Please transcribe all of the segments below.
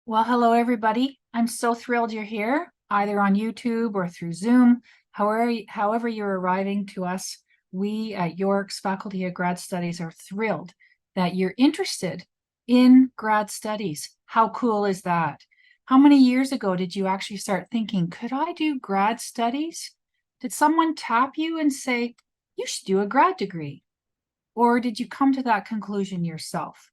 Well, hello, everybody. I'm so thrilled you're here, either on YouTube or through Zoom. However you're arriving to us, we at York's Faculty of Grad Studies are thrilled that you're interested in grad studies. How cool is that? How many years ago did you actually start thinking, could I do grad studies? Did someone tap you and say, you should do a grad degree? Or did you come to that conclusion yourself?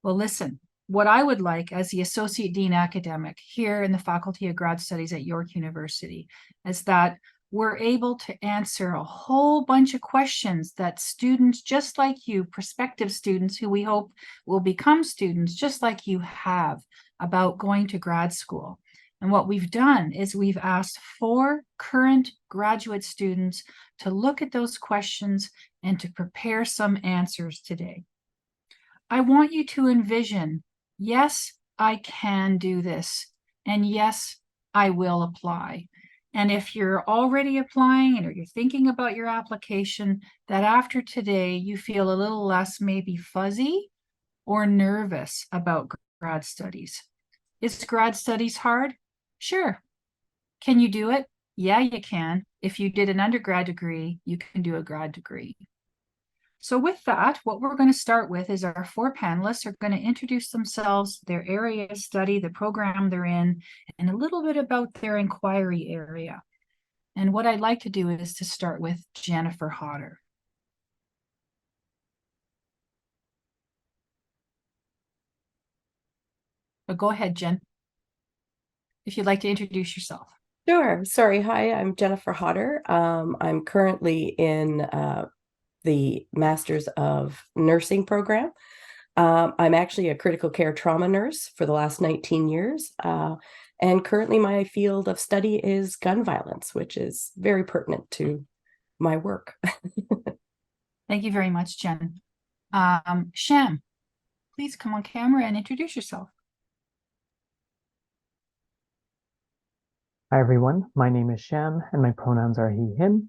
Well, listen, what I would like as the Associate Dean Academic here in the Faculty of Grad Studies at York University is that we're able to answer a whole bunch of questions that students just like you, prospective students who we hope will become students just like you have about going to grad school. And what we've done is we've asked 4 current graduate students to look at those questions and to prepare some answers today. I want you to envision, yes, I can do this. And yes, I will apply. And if you're already applying and you're thinking about your application, that after today, you feel a little less maybe fuzzy or nervous about grad studies. Is grad studies hard? Sure. Can you do it? Yeah, you can. If you did an undergrad degree, you can do a grad degree. So with that, what we're going to start with is our 4 panelists are going to introduce themselves, their area of study, the program they're in, and a little bit about their inquiry area. And what I'd like to do is to start with Jennifer Hodder. But go ahead, Jen, if you'd like to introduce yourself. Sure. Sorry. Hi, I'm Jennifer Hodder. I'm currently in the Master's of Nursing program. I'm actually a critical care trauma nurse for the last 19 years. And currently my field of study is gun violence, which is very pertinent to my work. Thank you very much, Jen. Shyam, please come on camera and introduce yourself. Hi everyone, my name is Shyam and my pronouns are he, him.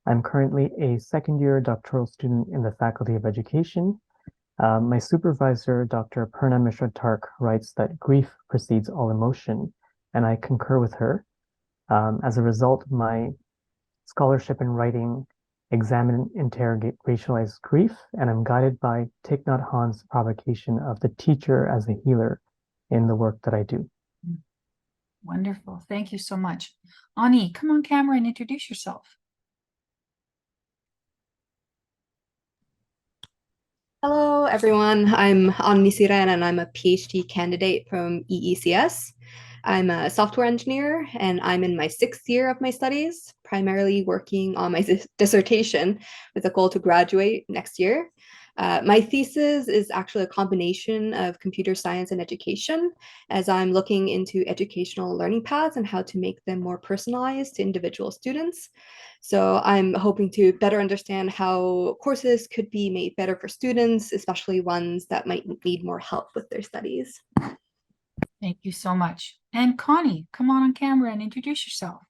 I'm currently a second-year doctoral student in the Faculty of Education. My supervisor, Dr. Purna Mishra-Tark, writes that grief precedes all emotion, and I concur with her. As a result, my scholarship and writing examine and interrogate racialized grief, and I'm guided by Thich Nhat Hanh's provocation of the teacher as a healer in the work that I do. Wonderful. Thank you so much. Anni, come on camera and introduce yourself. Hello, everyone. I'm Anni Siren, and I'm a PhD candidate from EECS. I'm a software engineer, and I'm in my 6th year of my studies, primarily working on my dissertation with a goal to graduate next year. My thesis is actually a combination of computer science and education, as I'm looking into educational learning paths and how to make them more personalized to individual students. So I'm hoping to better understand how courses could be made better for students, especially ones that might need more help with their studies. Thank you so much. And Connie, come on camera and introduce yourself.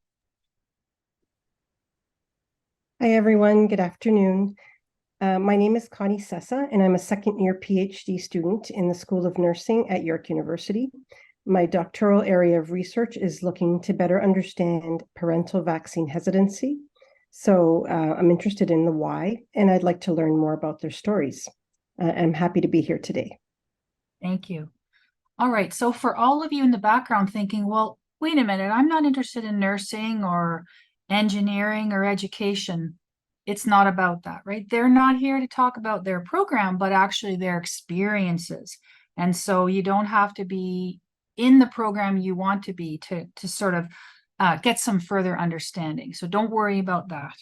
Hi, everyone. Good afternoon. My name is Connie Sessa, and I'm a second-year PhD student in the School of Nursing at York University. My doctoral area of research is looking to better understand parental vaccine hesitancy. So I'm interested in the why, and I'd like to learn more about their stories. I'm happy to be here today. Thank you. All right. So for all of you in the background thinking, well, wait a minute, I'm not interested in nursing or engineering or education. It's not about that, right? They're not here to talk about their program, but actually their experiences. And so you don't have to be in the program you want to be to sort of get some further understanding. So don't worry about that.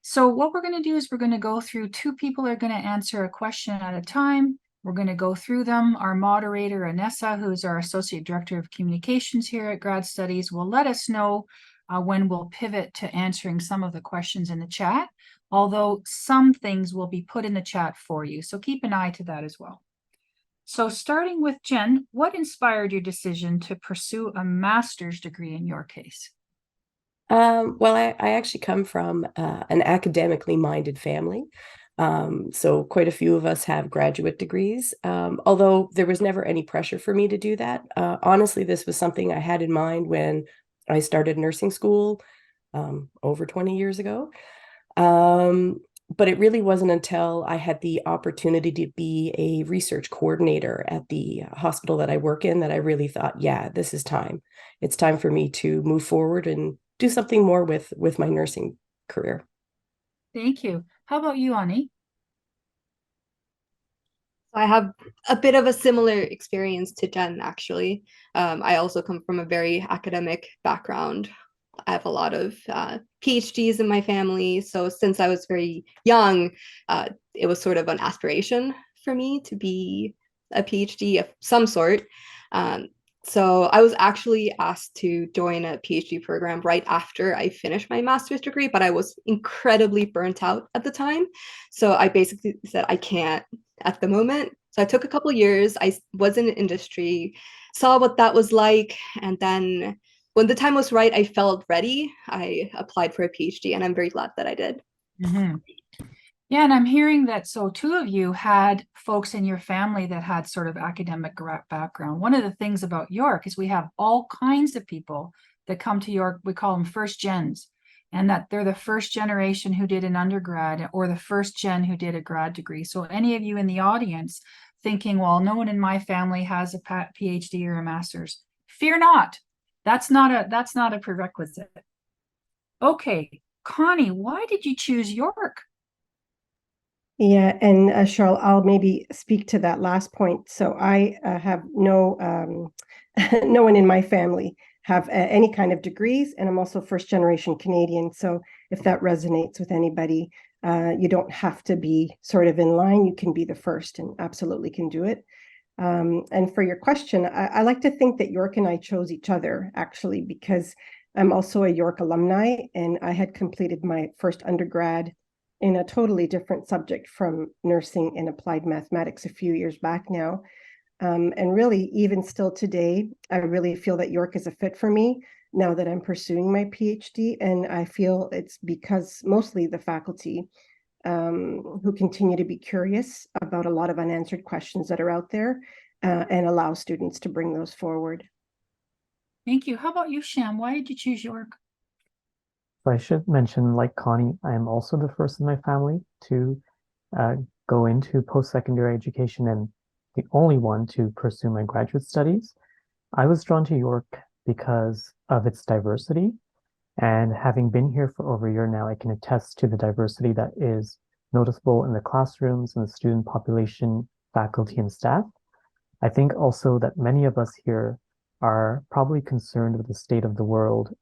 So what we're going to do is we're going to go through 2 people are going to answer a question at a time. We're going to go through them. Our moderator, Anessa, who's our Associate Director of Communications here at Grad Studies, will let us know when we'll pivot to answering some of the questions in the chat, although some things will be put in the chat for you. So keep an eye to that as well. So starting with Jen, what inspired your decision to pursue a master's degree in your case? Well, I actually come from an academically minded family. So quite a few of us have graduate degrees, although there was never any pressure for me to do that. Honestly, this was something I had in mind when I started nursing school over 20 years ago. But it really wasn't until I had the opportunity to be a research coordinator at the hospital that I work in that I really thought, yeah, this is time. It's time for me to move forward and do something more with my nursing career. Thank you. How about you, Anni? I have a bit of a similar experience to Jen, actually. I also come from a very academic background. I have a lot of PhDs in my family. So since I was very young, it was sort of an aspiration for me to be a PhD of some sort. So I was actually asked to join a PhD program right after I finished my master's degree, but I was incredibly burnt out at the time. So I basically said, I can't at the moment. So I took a couple years. I was in industry, saw what that was like, and then when the time was right, I felt ready. I applied for a PhD, and I'm very glad that I did. Mm-hmm. Yeah, and I'm hearing that so two of you had folks in your family that had sort of academic background. One of the things about York is we have all kinds of people that come to York. We call them first gens, and that they're the first generation who did an undergrad or the first gen who did a grad degree. So any of you in the audience thinking, well, no one in my family has a PhD or a master's, fear not. That's not a prerequisite. Okay, Connie, why did you choose York? Yeah, and Cheryl, I'll maybe speak to that last point. So I have no no one in my family have any kind of degrees, and I'm also first generation Canadian. So if that resonates with anybody, you don't have to be sort of in line. You can be the first, and absolutely can do it. And for your question, I like to think that York and I chose each other actually because I'm also a York alumni, and I had completed my first undergrad in a totally different subject from nursing and applied mathematics a few years back now. And really, even still today, I really feel that York is a fit for me now that I'm pursuing my PhD. And I feel it's because mostly the faculty who continue to be curious about a lot of unanswered questions that are out there and allow students to bring those forward. Thank you. How about you, Shyam? Why did you choose York? So I should mention, like Connie, I am also the first in my family to uh, go into post-secondary education and the only one to pursue my graduate studies. I was drawn to York because of its diversity. And having been here for over a year now, I can attest to the diversity that is noticeable in the classrooms and the student population, faculty, and staff. I think also that many of us here are probably concerned with the state of the world,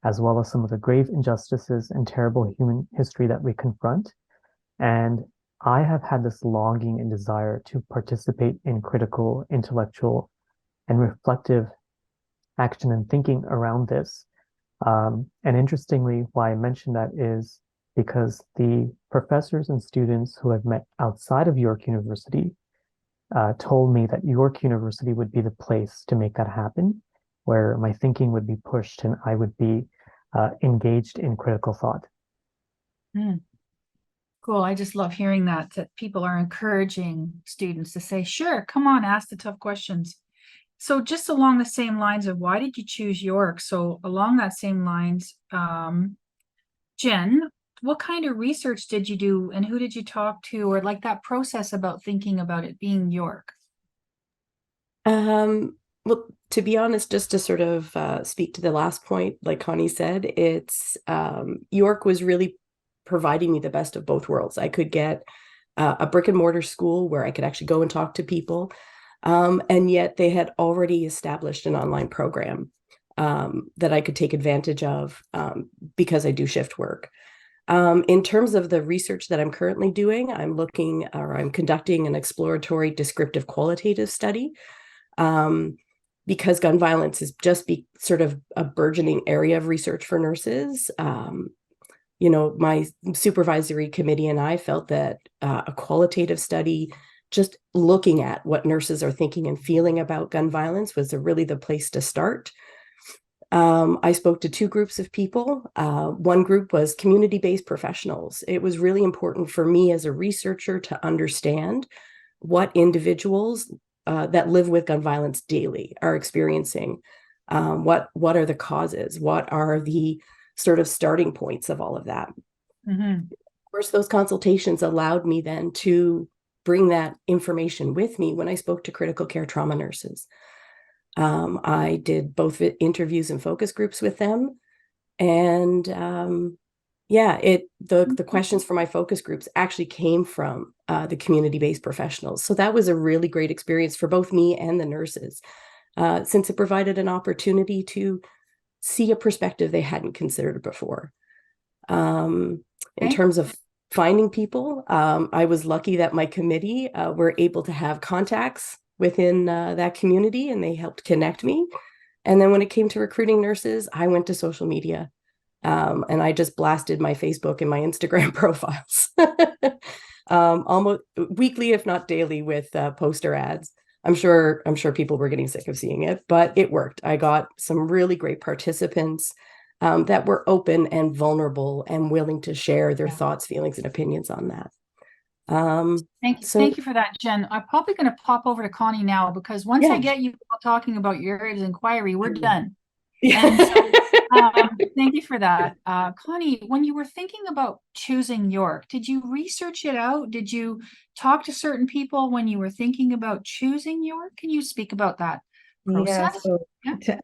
as well as some of the grave injustices and terrible human history that we confront. And I have had this longing and desire to participate in critical, intellectual, and reflective action and thinking around this. And interestingly, why I mention that is because the professors and students who I've met outside of York University told me that York University would be the place to make that happen, where my thinking would be pushed and I would be engaged in critical thought. Cool. I just love hearing that people are encouraging students to say, sure, come on, ask the tough questions. So just along the same lines of why did you choose York? So along that same lines, Jen, what kind of research did you do and who did you talk to, or like that process about thinking about it being York? Well, to be honest, just to sort of speak to the last point, like Connie said, it's York was really providing me the best of both worlds. I could get a brick and mortar school where I could actually go and talk to people. And yet they had already established an online program that I could take advantage of because I do shift work. In terms of the research that I'm currently doing, I'm conducting an exploratory descriptive qualitative study because gun violence is just sort of a burgeoning area of research for nurses. My supervisory committee and I felt that a qualitative study, just looking at what nurses are thinking and feeling about gun violence, was really the place to start. I spoke to two groups of people. One group was community-based professionals. It was really important for me as a researcher to understand what individuals that live with gun violence daily are experiencing. What are the causes? What are the sort of starting points of all of that? Mhm. Of course, those consultations allowed me then to bring that information with me when I spoke to critical care trauma nurses. I did both interviews and focus groups with them. And the questions for my focus groups actually came from the community-based professionals. So that was a really great experience for both me and the nurses, since it provided an opportunity to see a perspective they hadn't considered before. In Okay. terms of finding people, I was lucky that my committee were able to have contacts within that community, and they helped connect me. And then when it came to recruiting nurses, I went to social media, and I just blasted my Facebook and my Instagram profiles almost weekly, if not daily, with poster ads. I'm sure people were getting sick of seeing it, but it worked. I got some really great participants that were open and vulnerable and willing to share their thoughts, feelings, and opinions on that. Thank you for that, Jen. I'm probably going to pop over to Connie now, because once I get you talking about your areas of inquiry, we're done. And so, thank you for that. Connie, when you were thinking about choosing York, did you research it out? Did you talk to certain people when you were thinking about choosing York? Can you speak about that process? So to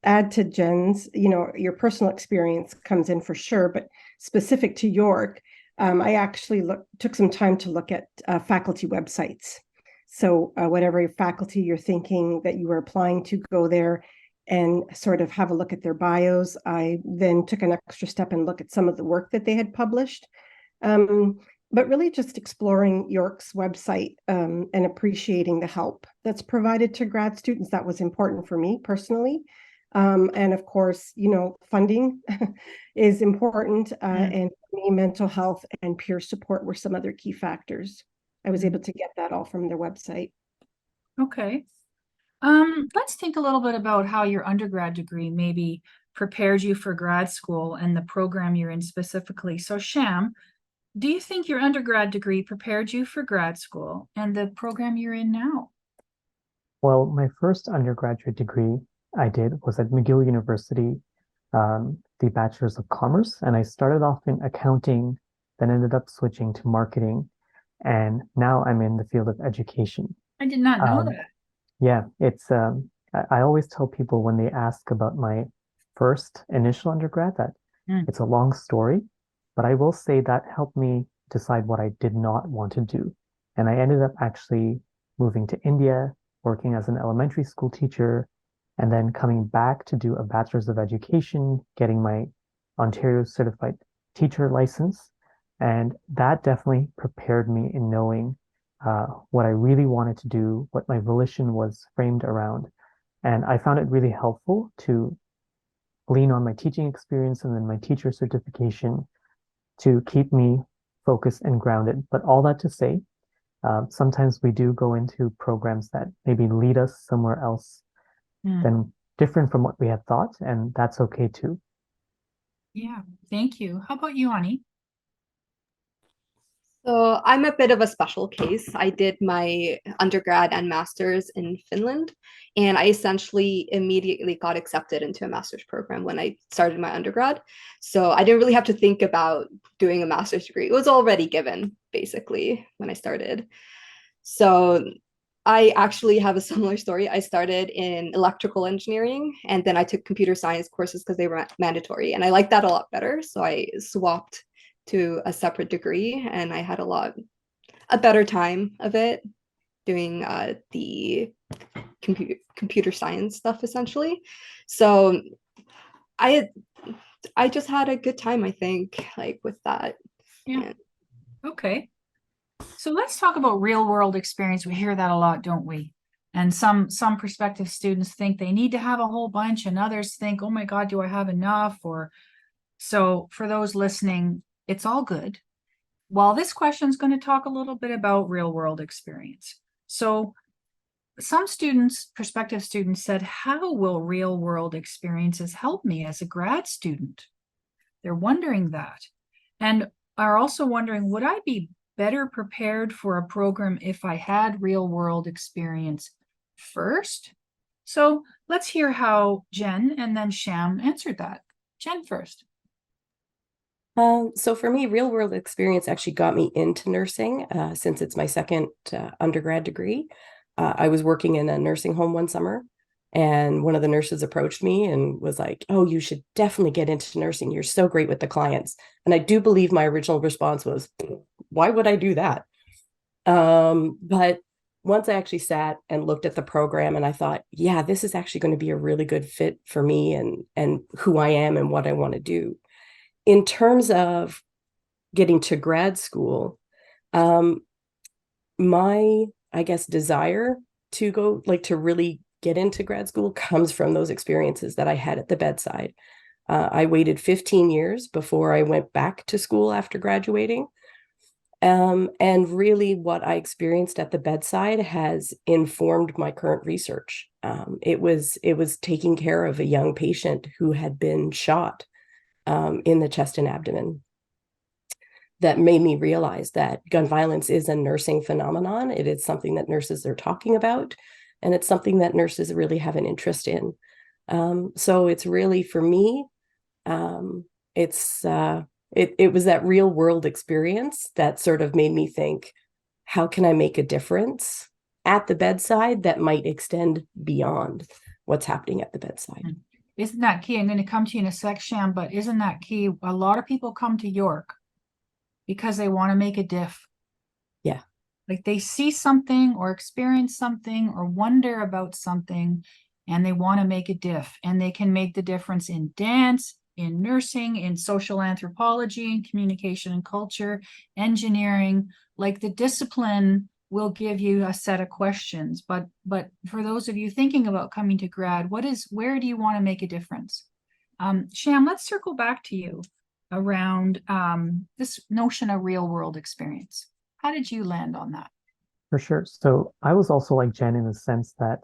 add to Jen's, your personal experience comes in for sure, but specific to York, I actually took some time to look at faculty websites. So whatever faculty you're thinking that you were applying to, go there and sort of have a look at their bios. I then took an extra step and look at some of the work that they had published. But really just exploring York's website and appreciating the help that's provided to grad students. That was important for me personally. And of course, funding is important. And for me, mental health and peer support were some other key factors. I was able to get that all from their website. Okay. Let's think a little bit about how your undergrad degree maybe prepared you for grad school and the program you're in specifically. So Shyam, do you think your undergrad degree prepared you for grad school and the program you're in now? Well, my first undergraduate degree I did was at McGill University, the Bachelor's of Commerce, and I started off in accounting, then ended up switching to marketing, and now I'm in the field of education. I did not know Um, that. Yeah, it's I always tell people when they ask about my first initial undergrad that it's a long story, but I will say that helped me decide what I did not want to do. And I ended up actually moving to India, working as an elementary school teacher, and then coming back to do a bachelor's of education, getting my Ontario certified teacher license. And that definitely prepared me in knowing what I really wanted to do, what my volition was framed around. And I found it really helpful to lean on my teaching experience and then my teacher certification to keep me focused and grounded. But all that to say, sometimes we do go into programs that maybe lead us somewhere else than different from what we had thought, and that's okay too. Yeah, thank you. How about you, Anni? So I'm a bit of a special case. I did my undergrad and master's in Finland, and I essentially immediately got accepted into a master's program when I started my undergrad. So I didn't really have to think about doing a master's degree. It was already given, basically, when I started. So I actually have a similar story. I started in electrical engineering, and then I took computer science courses because they were mandatory, and I liked that a lot better. So I swapped to a separate degree, and I had a better time of it doing the computer science stuff essentially. So I just had a good time, I think, like with that. Yeah. Okay. So let's talk about real world experience. We hear that a lot, don't we? And some prospective students think they need to have a whole bunch, and others think, oh my God, do I have enough? Or so for those listening, it's all good. Well, this question is going to talk a little bit about real world experience. So some students, prospective students said, how will real world experiences help me as a grad student? They're wondering that, and are also wondering, would I be better prepared for a program if I had real world experience first? So let's hear how Jen and then Shyam answered that. Jen first. So for me, real world experience actually got me into nursing since it's my second undergrad degree. I was working in a nursing home one summer, and one of the nurses approached me and was like, "Oh, you should definitely get into nursing. You're so great with the clients." And I do believe my original response was, "Why would I do that?" But once I actually sat and looked at the program, and I thought, yeah, this is actually going to be a really good fit for me and who I am and what I want to do. In terms of getting to grad school, my, I guess, desire to go, like, to really get into grad school comes from those experiences that I had at the bedside. I waited 15 years before I went back to school after graduating. And really what I experienced at the bedside has informed my current research. It was taking care of a young patient who had been shot in the chest and abdomen that made me realize that gun violence is a nursing phenomenon. It is something that nurses are talking about, and it's something that nurses really have an interest in. So it's really, for me, it was that real world experience that sort of made me think, how can I make a difference at the bedside that might extend beyond what's happening at the bedside? Isn't that key? I'm going to come to you in a sec, Shyam, but isn't that key? A lot of people come to York because they want to make a diff. Yeah. Like they see something or experience something or wonder about something, and they want to make a diff, and they can make the difference in dance, in nursing, in social anthropology, in communication and culture, engineering. Like the discipline will give you a set of questions, but for those of you thinking about coming to grad, where do you want to make a difference? Shyam, let's circle back to you around this notion of real world experience. How did you land on that? For sure. So I was also like Jen in the sense that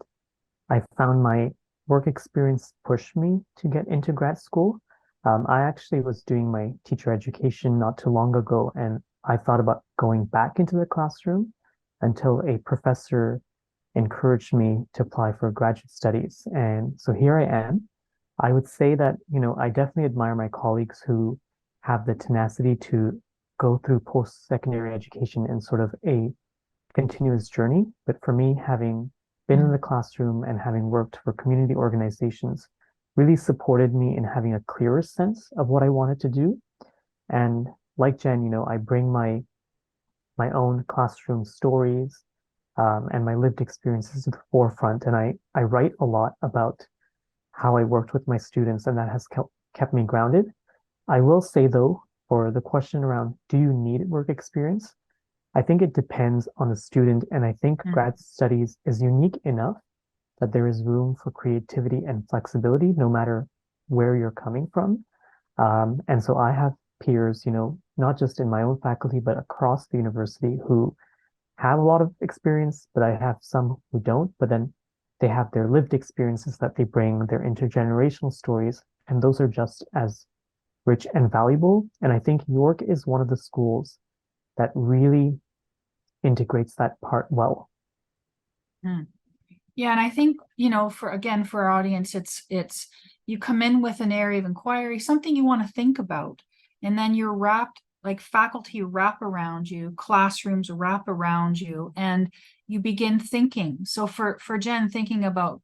I found my work experience pushed me to get into grad school. I actually was doing my teacher education not too long ago, and I thought about going back into the classroom until a professor encouraged me to apply for graduate studies. And so here I am. I would say that, I definitely admire my colleagues who have the tenacity to go through post-secondary education in sort of a continuous journey. But for me, having been in the classroom and having worked for community organizations really supported me in having a clearer sense of what I wanted to do. And like Jen, I bring my own classroom stories and my lived experiences to the forefront. And I write a lot about how I worked with my students, and that has kept me grounded. I will say, though, for the question around, do you need work experience? I think it depends on the student. And I think grad studies is unique enough that there is room for creativity and flexibility, no matter where you're coming from. And so I have peers, not just in my own faculty, but across the university who have a lot of experience, but I have some who don't, but then they have their lived experiences that they bring, their intergenerational stories, and those are just as rich and valuable. And I think York is one of the schools that really integrates that part well. Yeah, and I think, for our audience, it's you come in with an area of inquiry, something you want to think about, and then you're wrapped, like faculty wrap around you, classrooms wrap around you, and you begin thinking. So for Jen, thinking about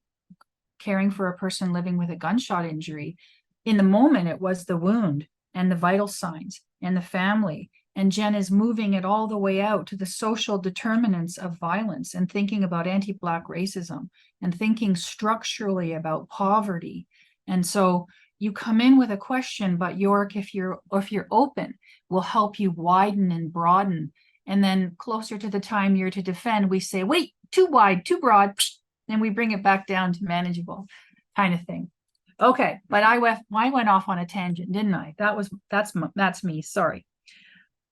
caring for a person living with a gunshot injury, in the moment it was the wound and the vital signs and the family. And Jen is moving it all the way out to the social determinants of violence and thinking about anti-Black racism and thinking structurally about poverty. And so you come in with a question, but York, if you're open, will help you widen and broaden. And then closer to the time you're to defend, we say, wait, too wide, too broad. Then we bring it back down to manageable kind of thing. Okay, but I went off on a tangent, didn't I? That's me, sorry.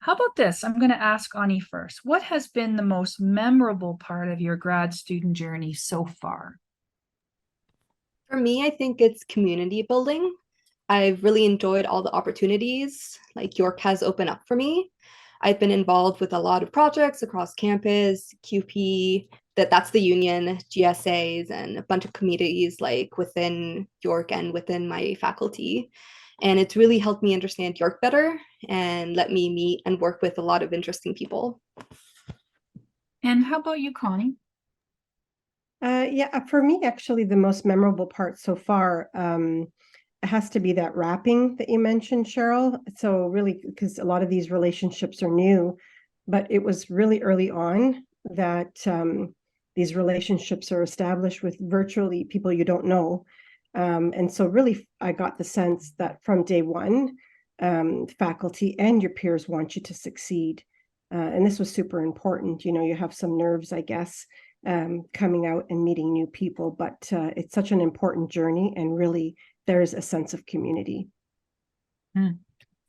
How about this? I'm going to ask Anni first. What has been the most memorable part of your grad student journey so far? For me, I think it's community building. I've really enjoyed all the opportunities like York has opened up for me. I've been involved with a lot of projects across campus, QP, that's the union, GSAs, and a bunch of communities like within York and within my faculty. And it's really helped me understand York better and let me meet and work with a lot of interesting people. And how about you, Connie? For me, actually, the most memorable part so far it has to be that wrapping that you mentioned, Cheryl. So really, because a lot of these relationships are new, but it was really early on that these relationships are established with virtually people you don't know. And so really, I got the sense that from day one, faculty and your peers want you to succeed. And this was super important. You know, you have some nerves, I guess, coming out and meeting new people, but it's such an important journey, and really there's a sense of community.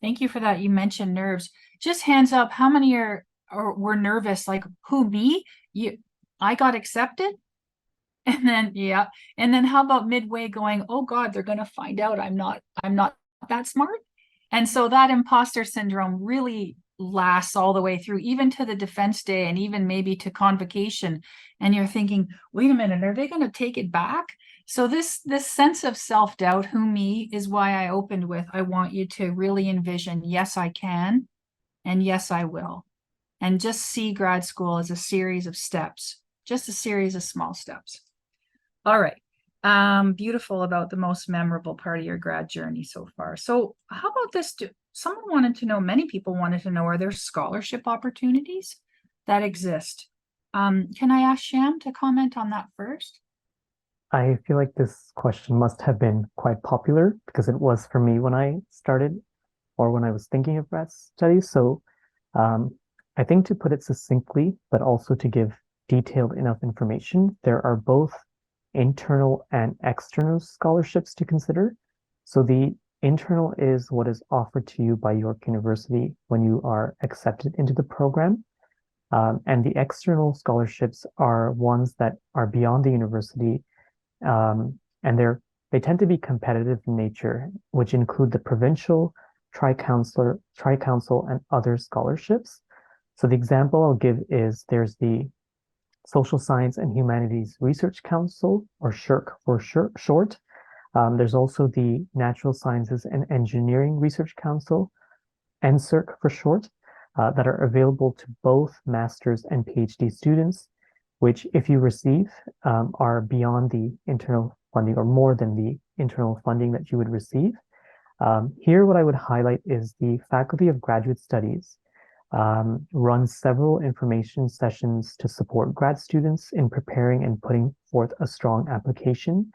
Thank you for that. You mentioned nerves. Just hands up, how many were nervous? Like, who, me? I got accepted? And then, yeah. And then how about midway going, oh God, they're going to find out I'm not that smart. And so that imposter syndrome really lasts all the way through, even to the defense day and even maybe to convocation. And you're thinking, wait a minute, are they going to take it back? So this sense of self-doubt, who me, is why I opened with, I want you to really envision, yes, I can, and yes, I will. And just see grad school as a series of steps, just a series of small steps. All right. Beautiful about the most memorable part of your grad journey so far. So how about this? Someone wanted to know, many people wanted to know, are there scholarship opportunities that exist? Can I ask Shyam to comment on that first? I feel like this question must have been quite popular because it was for me when I started or when I was thinking of grad studies. So I think to put it succinctly, but also to give detailed enough information, there are both internal and external scholarships to consider. So the internal is what is offered to you by York University when you are accepted into the program. And the external scholarships are ones that are beyond the university, and they tend to be competitive in nature, which include the provincial, tri-council, and other scholarships. So the example I'll give is there's the Social Science and Humanities Research Council, or SSHRC for short. There's also the Natural Sciences and Engineering Research Council, NSERC for short, that are available to both master's and PhD students, which, if you receive, are beyond the internal funding or more than the internal funding that you would receive. Here, what I would highlight is the Faculty of Graduate Studies runs several information sessions to support grad students in preparing and putting forth a strong application.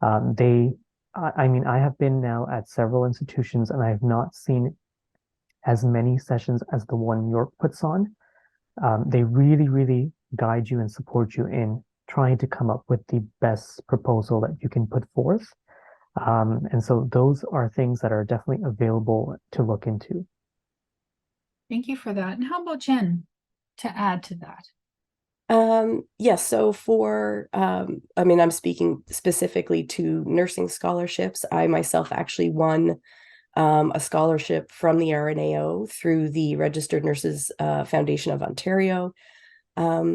I have been now at several institutions and I have not seen as many sessions as the one York puts on. They really, really guide you and support you in trying to come up with the best proposal that you can put forth. And so those are things that are definitely available to look into. Thank you for that. And how about Jen to add to that? Yes, so for, I'm speaking specifically to nursing scholarships. I myself actually won a scholarship from the RNAO through the Registered Nurses Foundation of Ontario. Was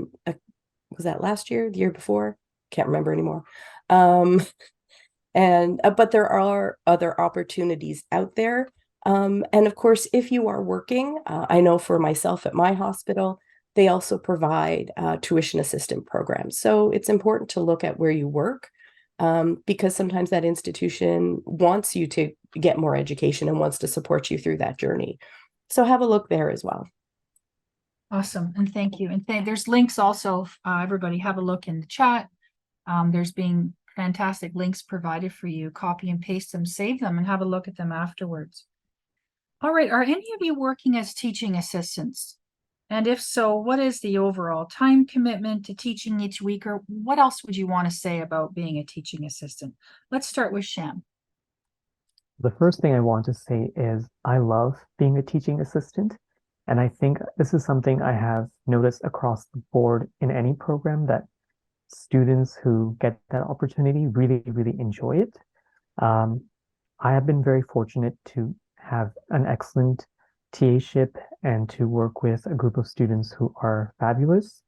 that last year, the year before? Can't remember anymore. But there are other opportunities out there. And of course, if you are working, I know for myself at my hospital, they also provide tuition assistance programs. So it's important to look at where you work because sometimes that institution wants you to get more education and wants to support you through that journey. So have a look there as well. Awesome. And thank you. And there's links also. Everybody have a look in the chat. There's being fantastic links provided for you. Copy and paste them, save them, and have a look at them afterwards. All right. Are any of you working as teaching assistants? And if so, what is the overall time commitment to teaching each week, or what else would you want to say about being a teaching assistant? Let's start with Shyam. The first thing I want to say is I love being a teaching assistant. And I think this is something I have noticed across the board in any program, that students who get that opportunity really, really enjoy it. Um, I have been very fortunate to have an excellent TA-ship and to work with a group of students who are fabulous.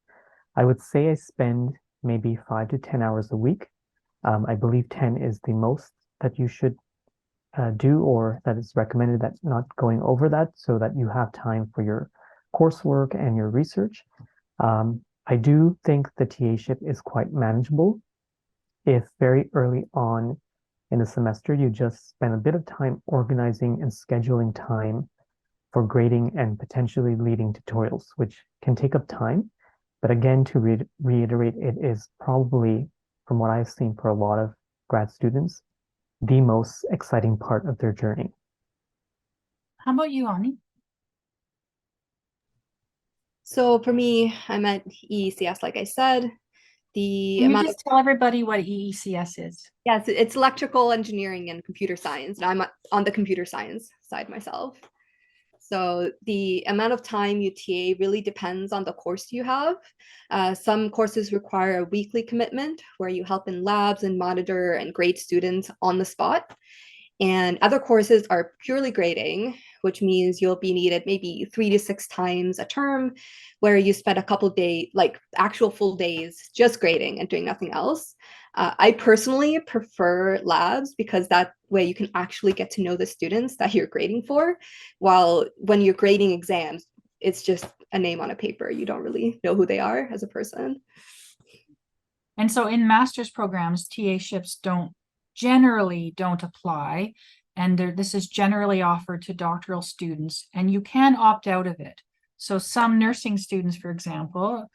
I would say I spend maybe 5 to 10 hours a week. I believe 10 is the most that you should do, or that is recommended, that not going over that, so that you have time for your coursework and your research. I do think the TA-ship is quite manageable if very early on in the semester you just spend a bit of time organizing and scheduling time for grading and potentially leading tutorials, which can take up time. But again, to reiterate, it is probably, from what I've seen for a lot of grad students, the most exciting part of their journey. How about you, Anni? So for me, I'm at EECS, like I said. The Can you amount of just tell everybody what EECS is? Yes, it's electrical engineering and computer science. And I'm on the computer science side myself. So the amount of time you TA really depends on the course you have. Some courses require a weekly commitment where you help in labs and monitor and grade students on the spot. And other courses are purely grading, which means you'll be needed maybe 3 to 6 times a term, where you spend a couple days, like actual full days, just grading and doing nothing else. I personally prefer labs because that way you can actually get to know the students that you're grading for, while when you're grading exams, it's just a name on a paper. You don't really know who they are as a person. And so in master's programs, TA-ships generally don't apply. And this is generally offered to doctoral students, and you can opt out of it. So some nursing students, for example,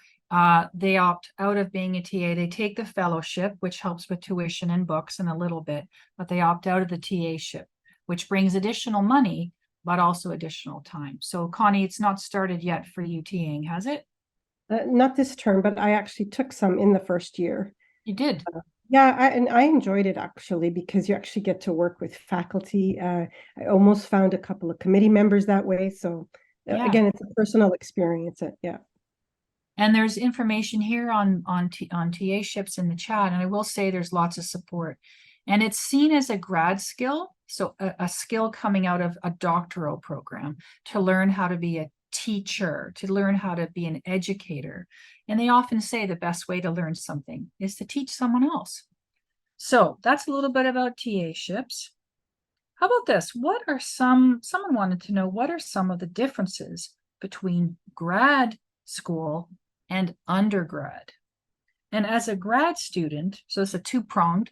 they opt out of being a TA. They take the fellowship, which helps with tuition and books and a little bit, but they opt out of the TA-ship, which brings additional money, but also additional time. So Connie, it's not started yet for you TAing, has it? Not this term, but I actually took some in the first year. You did. Yeah, and I enjoyed it actually, because you actually get to work with faculty. I almost found a couple of committee members that way. So Yeah. again, it's a personal experience. Yeah. And there's information here on TA-ships in the chat, and I will say there's lots of support. And it's seen as a grad skill, so a skill coming out of a doctoral program to learn how to be a teacher, to learn how to be an educator. And they often say the best way to learn something is to teach someone else. So that's a little bit about TA-ships. How about this? Someone wanted to know, what are some of the differences between grad school and undergrad? And as a grad student, so it's a two-pronged,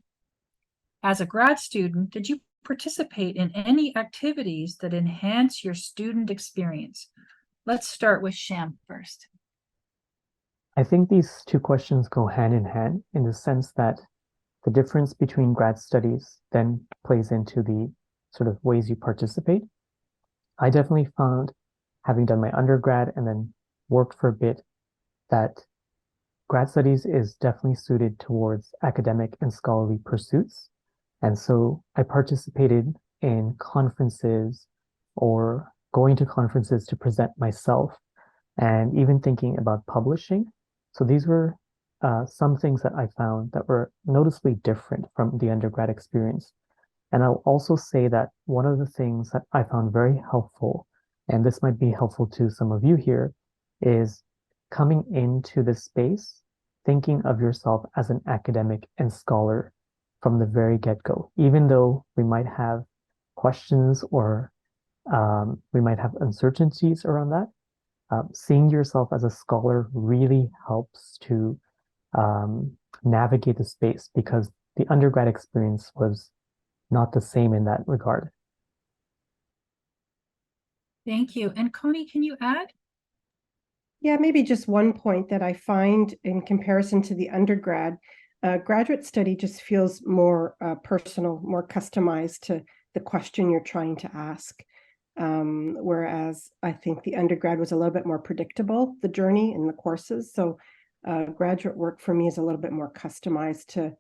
as a grad student, did you participate in any activities that enhance your student experience? Let's start with Shyam first. I think these two questions go hand in the sense that the difference between grad studies then plays into the sort of ways you participate. I definitely found, having done my undergrad and then worked for a bit, that grad studies is definitely suited towards academic and scholarly pursuits. And so I participated in conferences or going to conferences to present myself, and even thinking about publishing. So these were some things that I found that were noticeably different from the undergrad experience. And I'll also say that one of the things that I found very helpful, and this might be helpful to some of you here, is coming into this space, thinking of yourself as an academic and scholar from the very get-go. Even though we might have questions or we might have uncertainties around that, seeing yourself as a scholar really helps to navigate the space, because the undergrad experience was not the same in that regard. Thank you. And Connie, can you add? Yeah, maybe just one point that I find in comparison to the undergrad, graduate study just feels more personal, more customized to the question you're trying to ask. Whereas I think the undergrad was a little bit more predictable, the journey and the courses. So graduate work for me is a little bit more customized to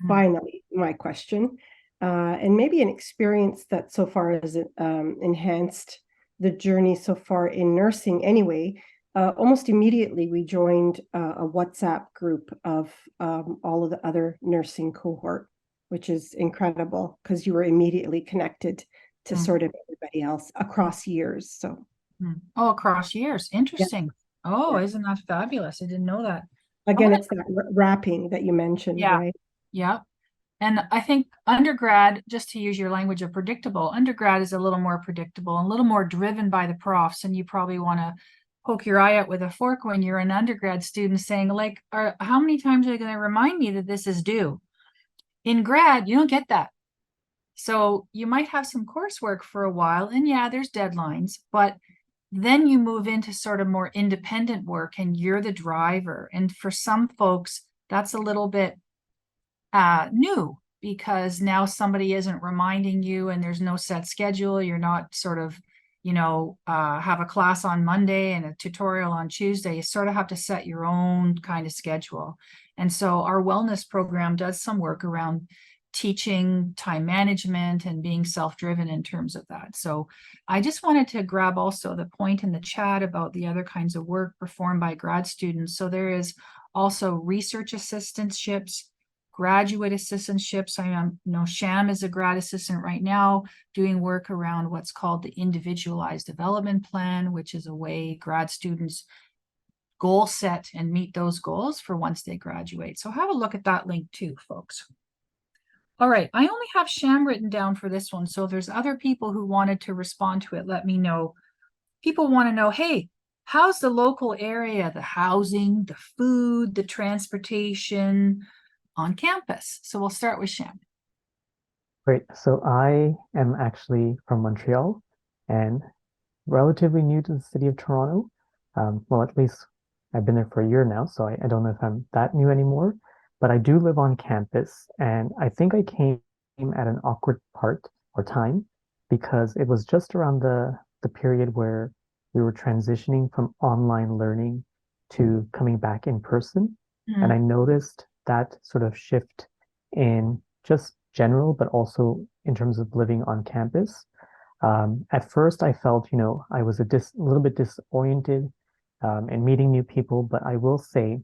finally my question. And maybe an experience that so far has enhanced the journey so far in nursing anyway, almost immediately we joined a WhatsApp group of all of the other nursing cohort, which is incredible because you were immediately connected to sort of everybody else across years. So, oh, across years. Interesting. Oh, Yeah. isn't that fabulous? I didn't know that. Again, it's that wrapping that you mentioned, Yeah. right? Yeah. And I think undergrad, just to use your language of predictable, undergrad is a little more predictable and a little more driven by the profs. And you probably want to poke your eye out with a fork when you're an undergrad student saying, like, how many times are they going to remind me that this is due? In grad, you don't get that. So you might have some coursework for a while, and yeah, there's deadlines, but then you move into sort of more independent work and you're the driver. And for some folks, that's a little bit new because now somebody isn't reminding you and there's no set schedule. You're not sort of, have a class on Monday and a tutorial on Tuesday. You sort of have to set your own kind of schedule. And so our wellness program does some work around teaching time management and being self-driven in terms of that. So I just wanted to grab also the point in the chat about the other kinds of work performed by grad students. So there is also research assistantships, graduate assistantships. I know Shyam is a grad assistant right now doing work around what's called the individualized development plan, which is a way grad students goal set and meet those goals for once they graduate. So have a look at that link too, folks. All right, I only have Shyam written down for this one. So if there's other people who wanted to respond to it, let me know. People want to know, hey, how's the local area, the housing, the food, the transportation on campus? So we'll start with Shyam. Great. So I am actually from Montreal and relatively new to the city of Toronto. Well, at least I've been there for a year now, so I don't know if I'm that new anymore, but I do live on campus, and I think I came at an awkward part or time because it was just around the period where we were transitioning from online learning to coming back in person. And I noticed that sort of shift in just general, but also in terms of living on campus. At first, I felt, I was a little bit disoriented in meeting new people, but I will say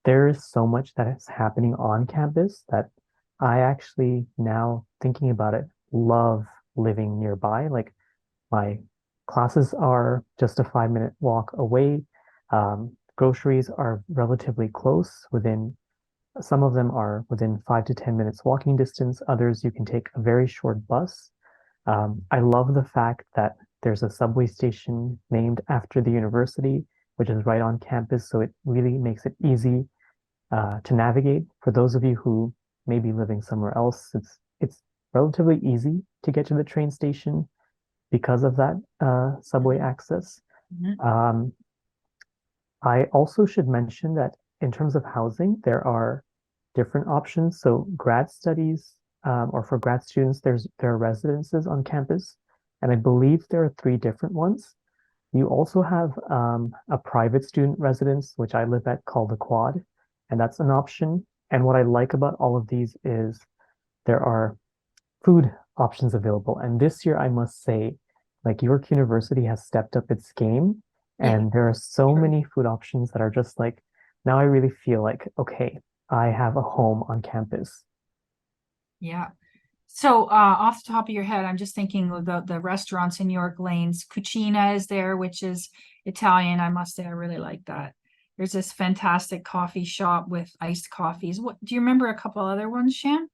there is so much that is happening on campus that I actually now thinking about it, love living nearby. Like my classes are just a 5-minute walk away. Groceries are relatively close some of them are within 5 to 10 minutes walking distance. Others you can take a very short bus. I love the fact that there's a subway station named after the university, which is right on campus. So it really makes it easy to navigate. For those of you who may be living somewhere else, it's relatively easy to get to the train station because of that subway access. I also should mention that in terms of housing, there are different options. So grad studies, or for grad students, there are residences on campus, and I believe there are 3 different ones. You also have a private student residence, which I live at, called the Quad, and that's an option. And what I like about all of these is there are food options available. And this year, I must say, like York University has stepped up its game, and there are so many food options that are just like, now I really feel like, okay, I have a home on campus. Yeah. So off the top of your head, I'm just thinking of the restaurants in York Lanes. Cucina is there, which is Italian. I must say, I really like that. There's this fantastic coffee shop with iced coffees. What do you remember a couple other ones, Shyam?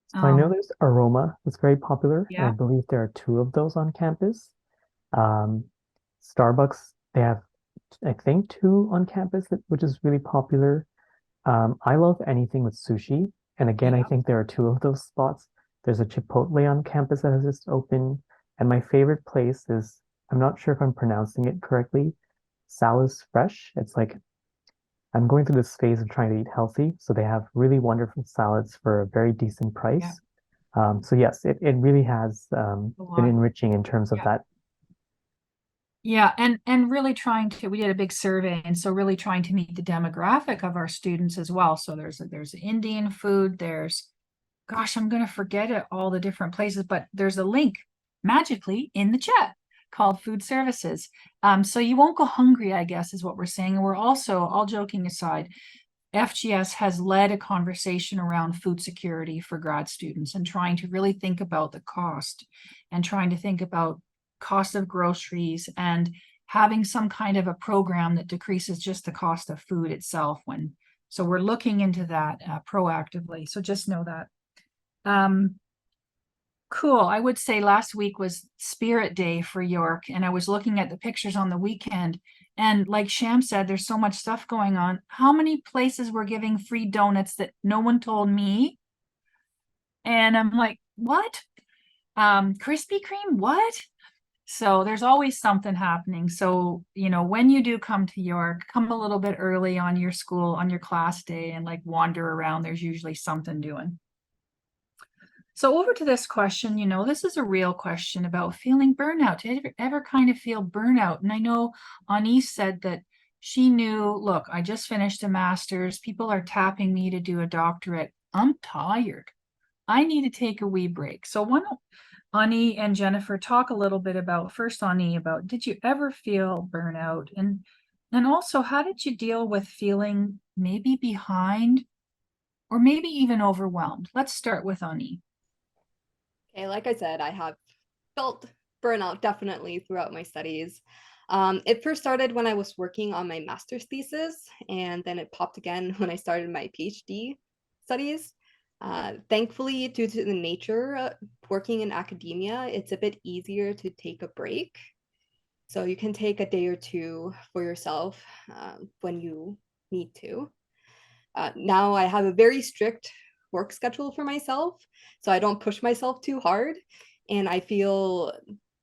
So I know there's Aroma, it's very popular, and I Yeah. believe there are 2 of those on campus. Starbucks, they have, I think, 2 on campus, which is really popular. I love anything with sushi, and again, I think there are 2 of those spots. There's a Chipotle on campus that has just opened, and my favorite place is, I'm not sure if I'm pronouncing it correctly, Sal's Fresh. It's like, I'm going through this phase of trying to eat healthy, so they have really wonderful salads for a very decent price. So yes, it really has been enriching in terms of that. Yeah, and really trying to, we did a big survey, and so really trying to meet the demographic of our students as well. So there's Indian food, there's, gosh, I'm gonna forget it, all the different places, but there's a link magically in the chat called food services. So you won't go hungry, I guess, is what we're saying. And we're also, all joking aside, FGS has led a conversation around food security for grad students and trying to really think about the cost and trying to think about cost of groceries and having some kind of a program that decreases just the cost of food itself so we're looking into that proactively. So just know that. Cool. I would say last week was Spirit Day for York, and I was looking at the pictures on the weekend. And like Shyam said, there's so much stuff going on. How many places were giving free donuts that no one told me? And I'm like, what? Krispy Kreme, what? So there's always something happening. So, when you do come to York, come a little bit early on your class day and like wander around. There's usually something doing. So over to this question, this is a real question about feeling burnout. Did you ever kind of feel burnout? And I know Anni said that she knew, look, I just finished a master's. People are tapping me to do a doctorate. I'm tired. I need to take a wee break. So why don't Anni and Jennifer talk a little bit about, first Anni, about did you ever feel burnout? And also, how did you deal with feeling maybe behind or maybe even overwhelmed? Let's start with Anni. Okay, like I said, I have felt burnout definitely throughout my studies. It first started when I was working on my master's thesis, and then it popped again when I started my PhD studies. Thankfully, due to the nature of working in academia, it's a bit easier to take a break. So you can take a day or two for yourself when you need to. Now I have a very strict work schedule for myself, so I don't push myself too hard. And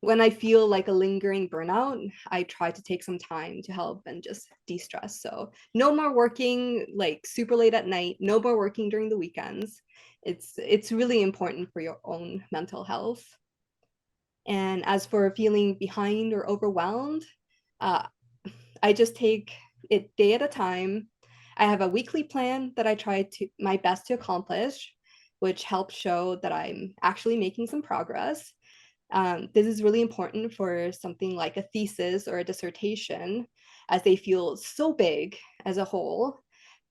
when I feel like a lingering burnout, I try to take some time to help and just de-stress. So no more working like super late at night, no more working during the weekends. It's really important for your own mental health. And as for feeling behind or overwhelmed, I just take it day at a time. I have a weekly plan that I try to my best to accomplish, which helps show that I'm actually making some progress. This is really important for something like a thesis or a dissertation, as they feel so big as a whole,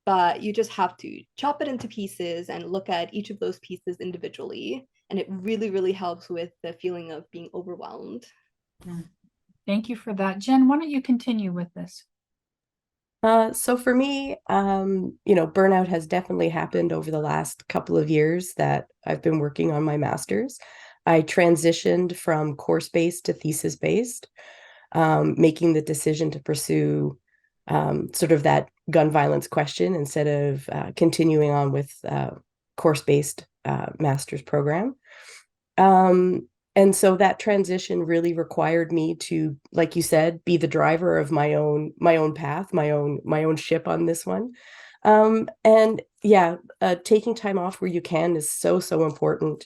but you just have to chop it into pieces and look at each of those pieces individually. And it really, really helps with the feeling of being overwhelmed. Thank you for that. Jen, why don't you continue with this? So for me, burnout has definitely happened over the last couple of years that I've been working on my master's. I transitioned from course-based to thesis-based, making the decision to pursue sort of that gun violence question instead of continuing on with course-based master's program. And so that transition really required me to, like you said, be the driver of my own path, my own ship on this one. And yeah, taking time off where you can is so important.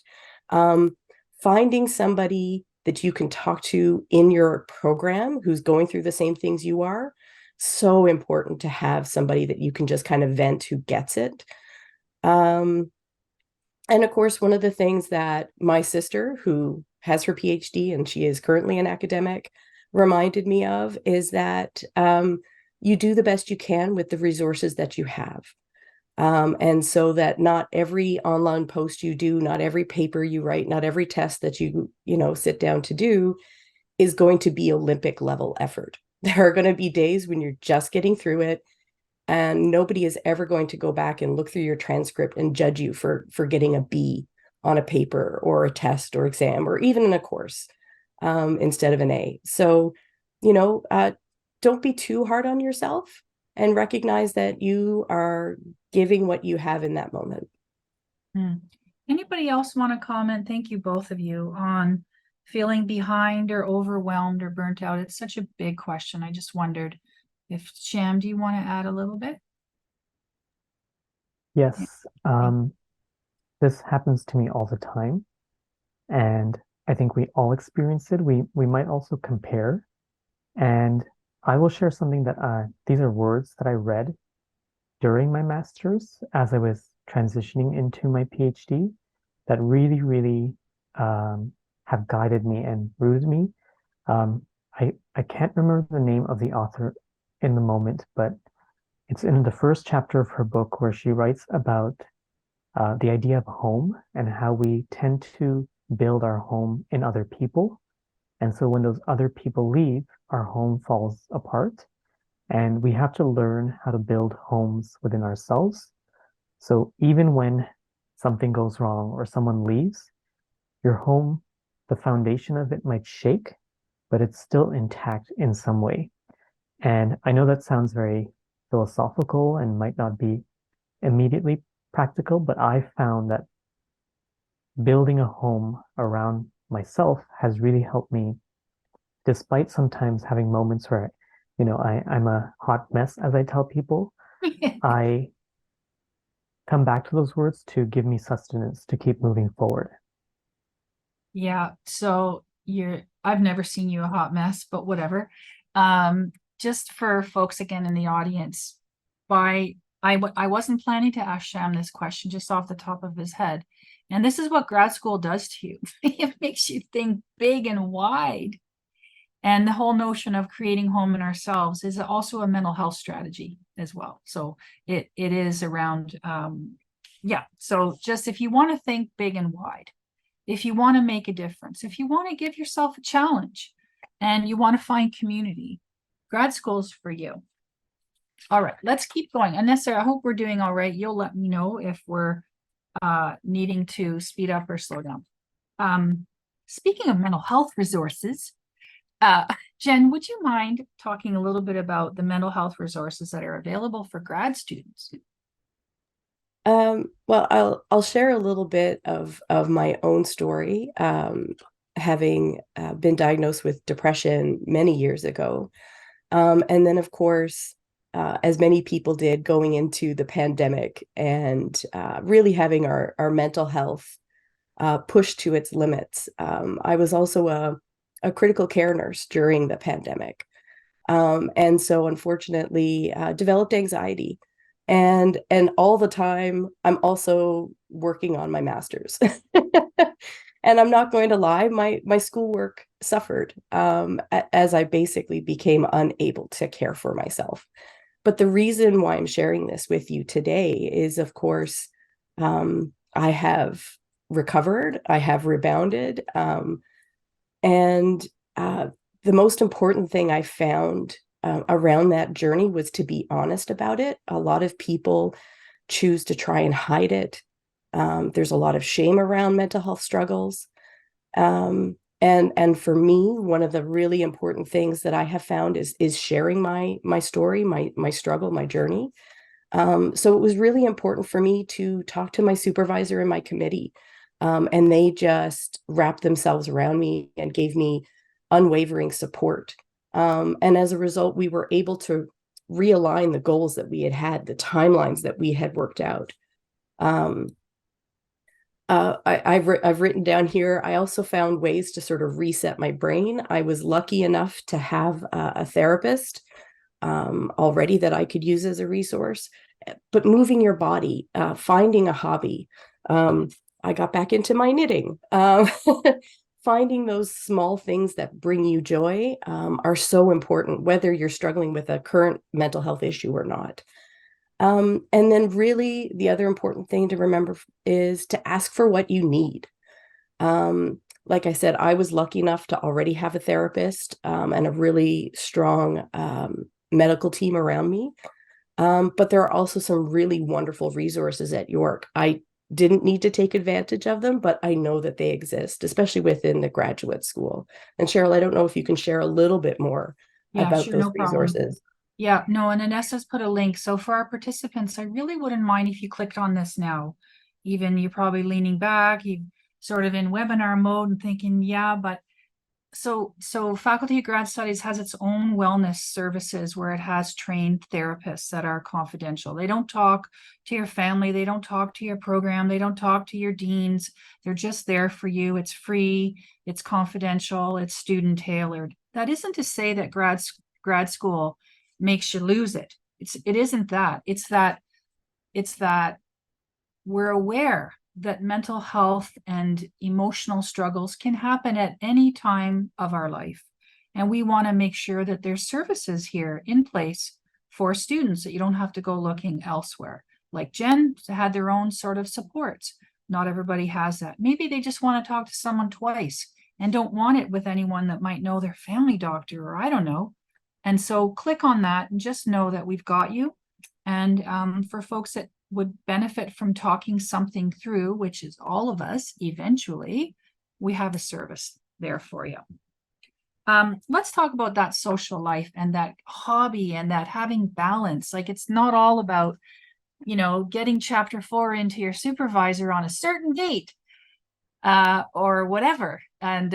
Finding somebody that you can talk to in your program who's going through the same things you are, so important to have somebody that you can just kind of vent who gets it. And of course, one of the things that my sister, who has her PhD and she is currently an academic, reminded me of is that you do the best you can with the resources that you have. And so that not every online post you do, not every paper you write, not every test that you sit down to do is going to be Olympic level effort. There are going to be days when you're just getting through it, and nobody is ever going to go back and look through your transcript and judge you for getting a B on a paper or a test or exam or even in a course instead of an A. So, don't be too hard on yourself and recognize that you are giving what you have in that moment. Anybody else want to comment? Thank you, both of you, on feeling behind or overwhelmed or burnt out. It's such a big question. I just wondered if Shyam, do you want to add a little bit? Yes, this happens to me all the time, and I think we all experience it. We might also compare, and I will share something that these are words that I read during my master's as I was transitioning into my PhD that really have guided me and rooted me. I can't remember the name of the author in the moment, but it's in the first chapter of her book where she writes about the idea of home and how we tend to build our home in other people. And so when those other people leave, our home falls apart. And we have to learn how to build homes within ourselves. So even when something goes wrong or someone leaves, your home, the foundation of it might shake, but it's still intact in some way. And I know that sounds very philosophical and might not be immediately practical, but I found that building a home around myself has really helped me, despite sometimes having moments where, I'm a hot mess, as I tell people. I come back to those words to give me sustenance to keep moving forward. Yeah, so I've never seen you a hot mess, but whatever. Just for folks again in the audience, I wasn't planning to ask Shyam this question just off the top of his head. And this is what grad school does to you. It makes you think big and wide. And the whole notion of creating home in ourselves is also a mental health strategy as well. So it is around, yeah. So just if you want to think big and wide, if you want to make a difference, if you want to give yourself a challenge and you want to find community, grad school's for you. All right, let's keep going. Anessa, I hope we're doing all right. You'll let me know if we're needing to speed up or slow down. Speaking of mental health resources, Jen, would you mind talking a little bit about the mental health resources that are available for grad students? Well, I'll share a little bit of my own story. Having been diagnosed with depression many years ago, and then of course, as many people did, going into the pandemic and really having our mental health pushed to its limits. I was also a critical care nurse during the pandemic, and so unfortunately developed anxiety. And all the time, I'm also working on my master's. And I'm not going to lie, my schoolwork suffered as I basically became unable to care for myself. But the reason why I'm sharing this with you today is, of course, I have recovered, I have rebounded, and the most important thing I found around that journey was to be honest about it. A lot of people choose to try and hide it. There's a lot of shame around mental health struggles. And for me, one of the really important things that I have found is sharing my story, my struggle, my journey. So it was really important for me to talk to my supervisor and my committee. And they just wrapped themselves around me and gave me unwavering support. And as a result, we were able to realign the goals that we had, the timelines that we had worked out. I've written down here, I also found ways to sort of reset my brain. I was lucky enough to have a therapist already that I could use as a resource. But moving your body, finding a hobby. I got back into my knitting. Finding those small things that bring you joy are so important, whether you're struggling with a current mental health issue or not. And then really the other important thing to remember is to ask for what you need. Like I said, I was lucky enough to already have a therapist and a really strong medical team around me. But there are also some really wonderful resources at York. I didn't need to take advantage of them, but I know that they exist, especially within the graduate school. And Cheryl, I don't know if you can share a little bit more about Sure, those no problem. resources. Yeah, no, and Anessa's put a link. So for our participants, I really wouldn't mind if you clicked on this now. Even you're probably leaning back, you sort of in webinar mode and thinking, yeah, but so Faculty of Grad Studies has its own wellness services where it has trained therapists that are confidential. They don't talk to your family, they don't talk to your program, they don't talk to your deans. They're just there for you. It's free, it's confidential, it's student tailored. That isn't to say that grad school makes you lose it. It isn't that. It's that we're aware that mental health and emotional struggles can happen at any time of our life. And we want to make sure that there's services here in place for students, that you don't have to go looking elsewhere. Like Jen had their own sort of supports. Not everybody has that. Maybe they just want to talk to someone twice and don't want it with anyone that might know their family doctor, or I don't know. And so click on that and just know that we've got you. And for folks that would benefit from talking something through, which is all of us eventually, we have a service there for you. Let's talk about that social life and that hobby and that having balance. Like, it's not all about, you know, getting chapter 4 into your supervisor on a certain date or whatever. And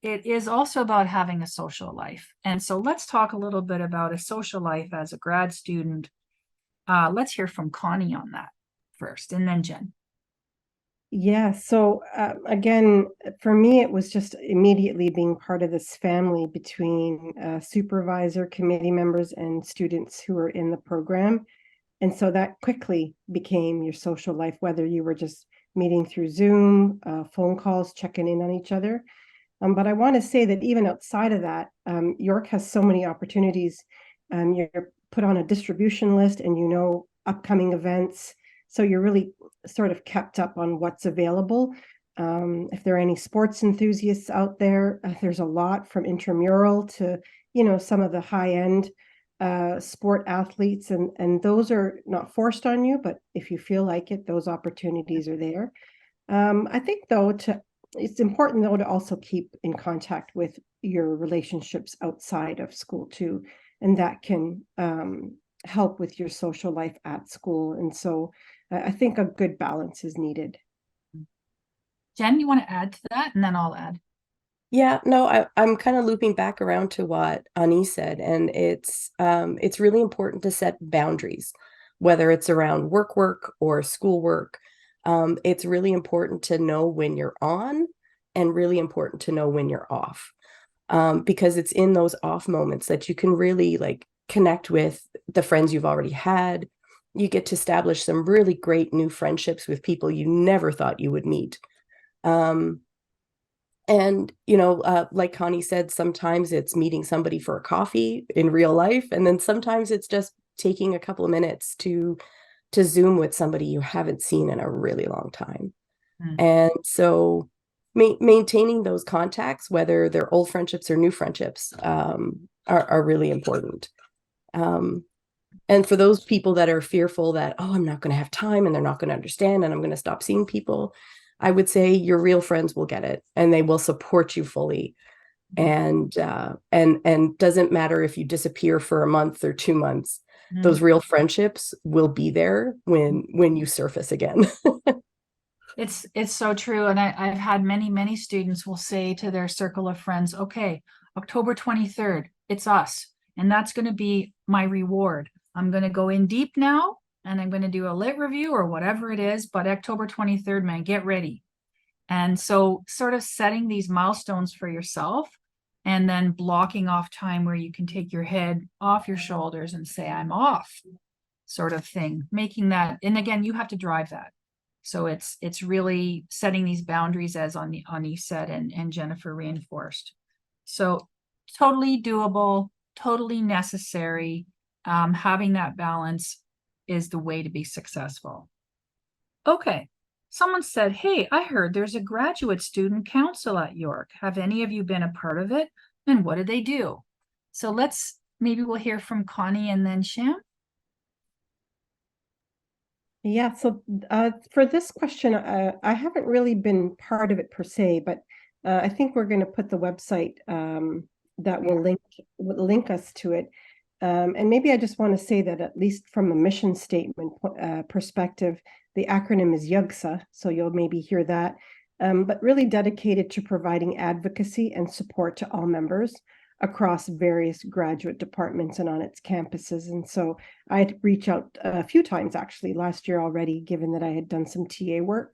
it is also about having a social life. And so let's talk a little bit about a social life as a grad student. Let's hear from Connie on that first, and then Jen. Yeah, so again, for me, it was just immediately being part of this family between supervisor, committee members, and students who were in the program. And so that quickly became your social life, whether you were just meeting through Zoom, phone calls, checking in on each other. But I want to say that even outside of that, York has so many opportunities. You're put on a distribution list and you know upcoming events. So you're really sort of kept up on what's available. If there are any sports enthusiasts out there, there's a lot, from intramural to, you know, some of the high-end sport athletes, and those are not forced on you, but if you feel like it, those opportunities are there. I think though, it's important though to also keep in contact with your relationships outside of school too, and that can help with your social life at school. And so I think a good balance is needed. Jen, you want to add to that? And then I'll add. Yeah, no, I'm kind of looping back around to what Anni said, and it's really important to set boundaries, whether it's around work or schoolwork. It's really important to know when you're on, and really important to know when you're off, because it's in those off moments that you can really like connect with the friends you've already had. You get to establish some really great new friendships with people you never thought you would meet. And, you know, like Connie said, sometimes it's meeting somebody for a coffee in real life. And then sometimes it's just taking a couple of minutes to Zoom with somebody you haven't seen in a really long time. And so maintaining those contacts, whether they're old friendships or new friendships, are really important. And for those people that are fearful that, oh, I'm not going to have time and they're not going to understand and I'm going to stop seeing people, I would say your real friends will get it and they will support you fully. And doesn't matter if you disappear for a month or 2 months, those real friendships will be there when you surface again. It's so true. And I've had many students will say to their circle of friends, okay, October 23rd, it's us. And that's going to be my reward. I'm going to go in deep now and I'm going to do a lit review or whatever it is. But October 23rd, man, get ready. And so sort of setting these milestones for yourself and then blocking off time where you can take your head off your shoulders and say, I'm off, sort of thing, making that. And again, you have to drive that. So it's really setting these boundaries, as Anni said and Jennifer reinforced. So totally doable, totally necessary. Having that balance is the way to be successful. Okay. Someone said, hey, I heard there's a graduate student council at York. Have any of you been a part of it? And what do they do? So maybe we'll hear from Connie and then Shyam. Yeah, so for this question, I haven't really been part of it per se, but I think we're going to put the website that will link us to it. And maybe I just want to say that at least from a mission statement perspective, the acronym is YUGSA, so you'll maybe hear that, but really dedicated to providing advocacy and support to all members across various graduate departments and on its campuses. And so I'd reach out a few times actually last year already, given that I had done some TA work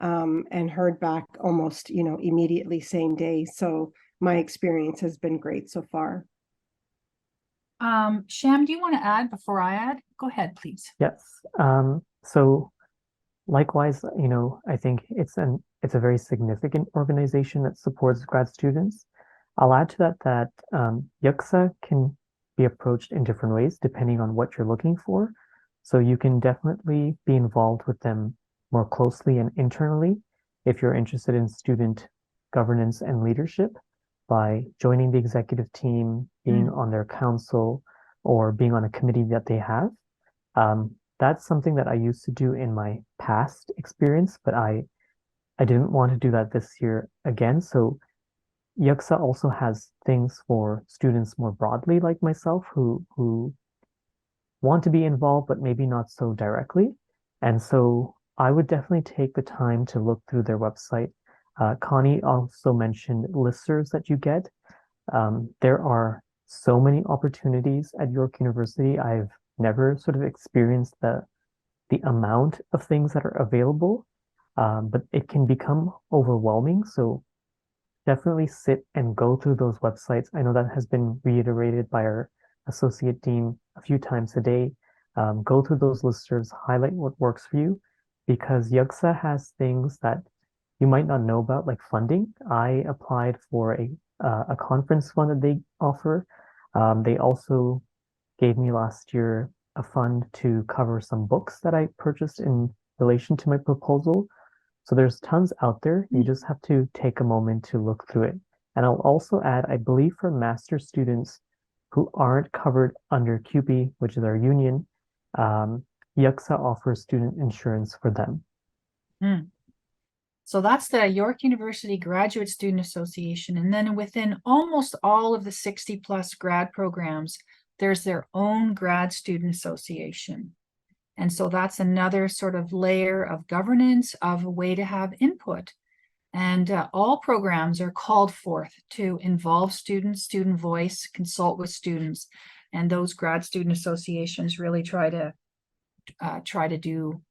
and heard back almost, immediately same day. So my experience has been great so far. Shyam, do you want to add before I add? Go ahead, please. Yes. So likewise, I think it's a very significant organization that supports grad students. I'll add to that YUXA can be approached in different ways depending on what you're looking for. So you can definitely be involved with them more closely and internally if you're interested in student governance and leadership by joining the executive team, being on their council, or being on a committee that they have. That's something that I used to do in my past experience, but I didn't want to do that this year again. So YUXA also has things for students more broadly, like myself, who want to be involved, but maybe not so directly. And so I would definitely take the time to look through their website. Connie also mentioned listservs that you get. There are so many opportunities at York University. I've never sort of experienced the amount of things that are available, but it can become overwhelming. So definitely sit and go through those websites. I know that has been reiterated by our associate dean a few times a day. Go through those listservs, highlight what works for you, because YUXA has things that you might not know about, like funding. I applied for a conference fund that they offer. They also gave me last year a fund to cover some books that I purchased in relation to my proposal. So there's tons out there. You just have to take a moment to look through it. And I'll also add, I believe for master's students who aren't covered under CUPE, which is our union, YUXA offers student insurance for them. So that's the York University Graduate Student Association. And then within almost all of the 60 plus grad programs, there's their own grad student association. And so that's another sort of layer of governance, of a way to have input. And all programs are called forth to involve students, student voice, consult with students. And those grad student associations really try to do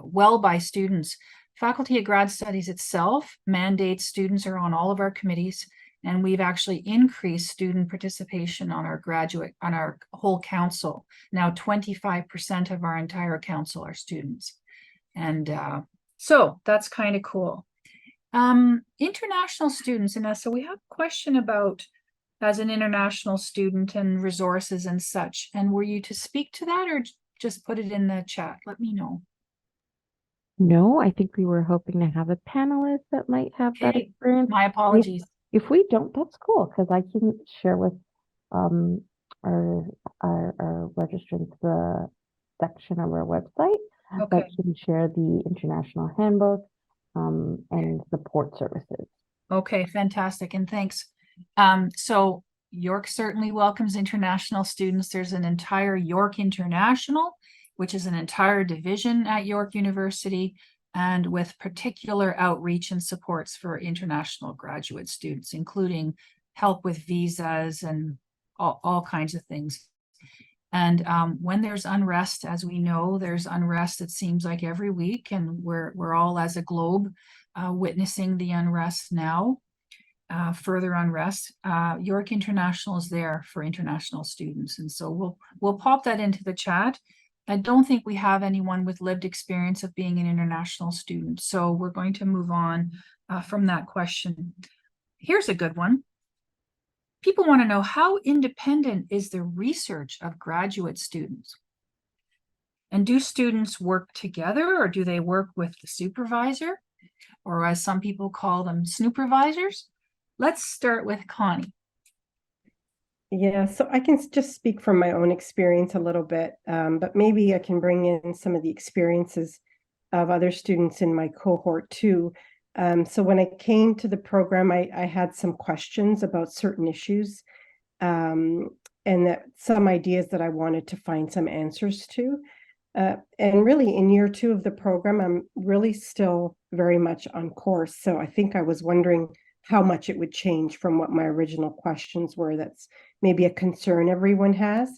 well by students. Faculty of Grad Studies itself mandates students are on all of our committees, and we've actually increased student participation on our whole council. Now 25% of our entire council are students. And so that's kind of cool. International students, and so we have a question about as an international student and resources and such. And were you to speak to that or just put it in the chat? Let me know. No, I think we were hoping to have a panelist that might have that Okay, experience. my apologies. If we don't, that's cool because I can share with our registrants the section of our website that Okay. can share the international handbook and support services. Okay, fantastic. And thanks. So York certainly welcomes international students. There's an entire York International, which is an entire division at York University, and with particular outreach and supports for international graduate students, including help with visas and all kinds of things. And when there's unrest, as we know, there's unrest, it seems like every week, and we're all as a globe witnessing the unrest now. Further unrest. York International is there for international students, and so we'll pop that into the chat. I don't think we have anyone with lived experience of being an international student, so we're going to move on from that question. Here's a good one. People want to know, how independent is the research of graduate students? And do students work together, or do they work with the supervisor, or as some people call them, snooppervisors? Let's start with Connie. Yeah, so I can just speak from my own experience a little bit, but maybe I can bring in some of the experiences of other students in my cohort too. So when I came to the program, I had some questions about certain issues and that some ideas that I wanted to find some answers to. And really in year 2 of the program, I'm really still very much on course. So I think I was wondering how much it would change from what my original questions were. That's maybe a concern everyone has.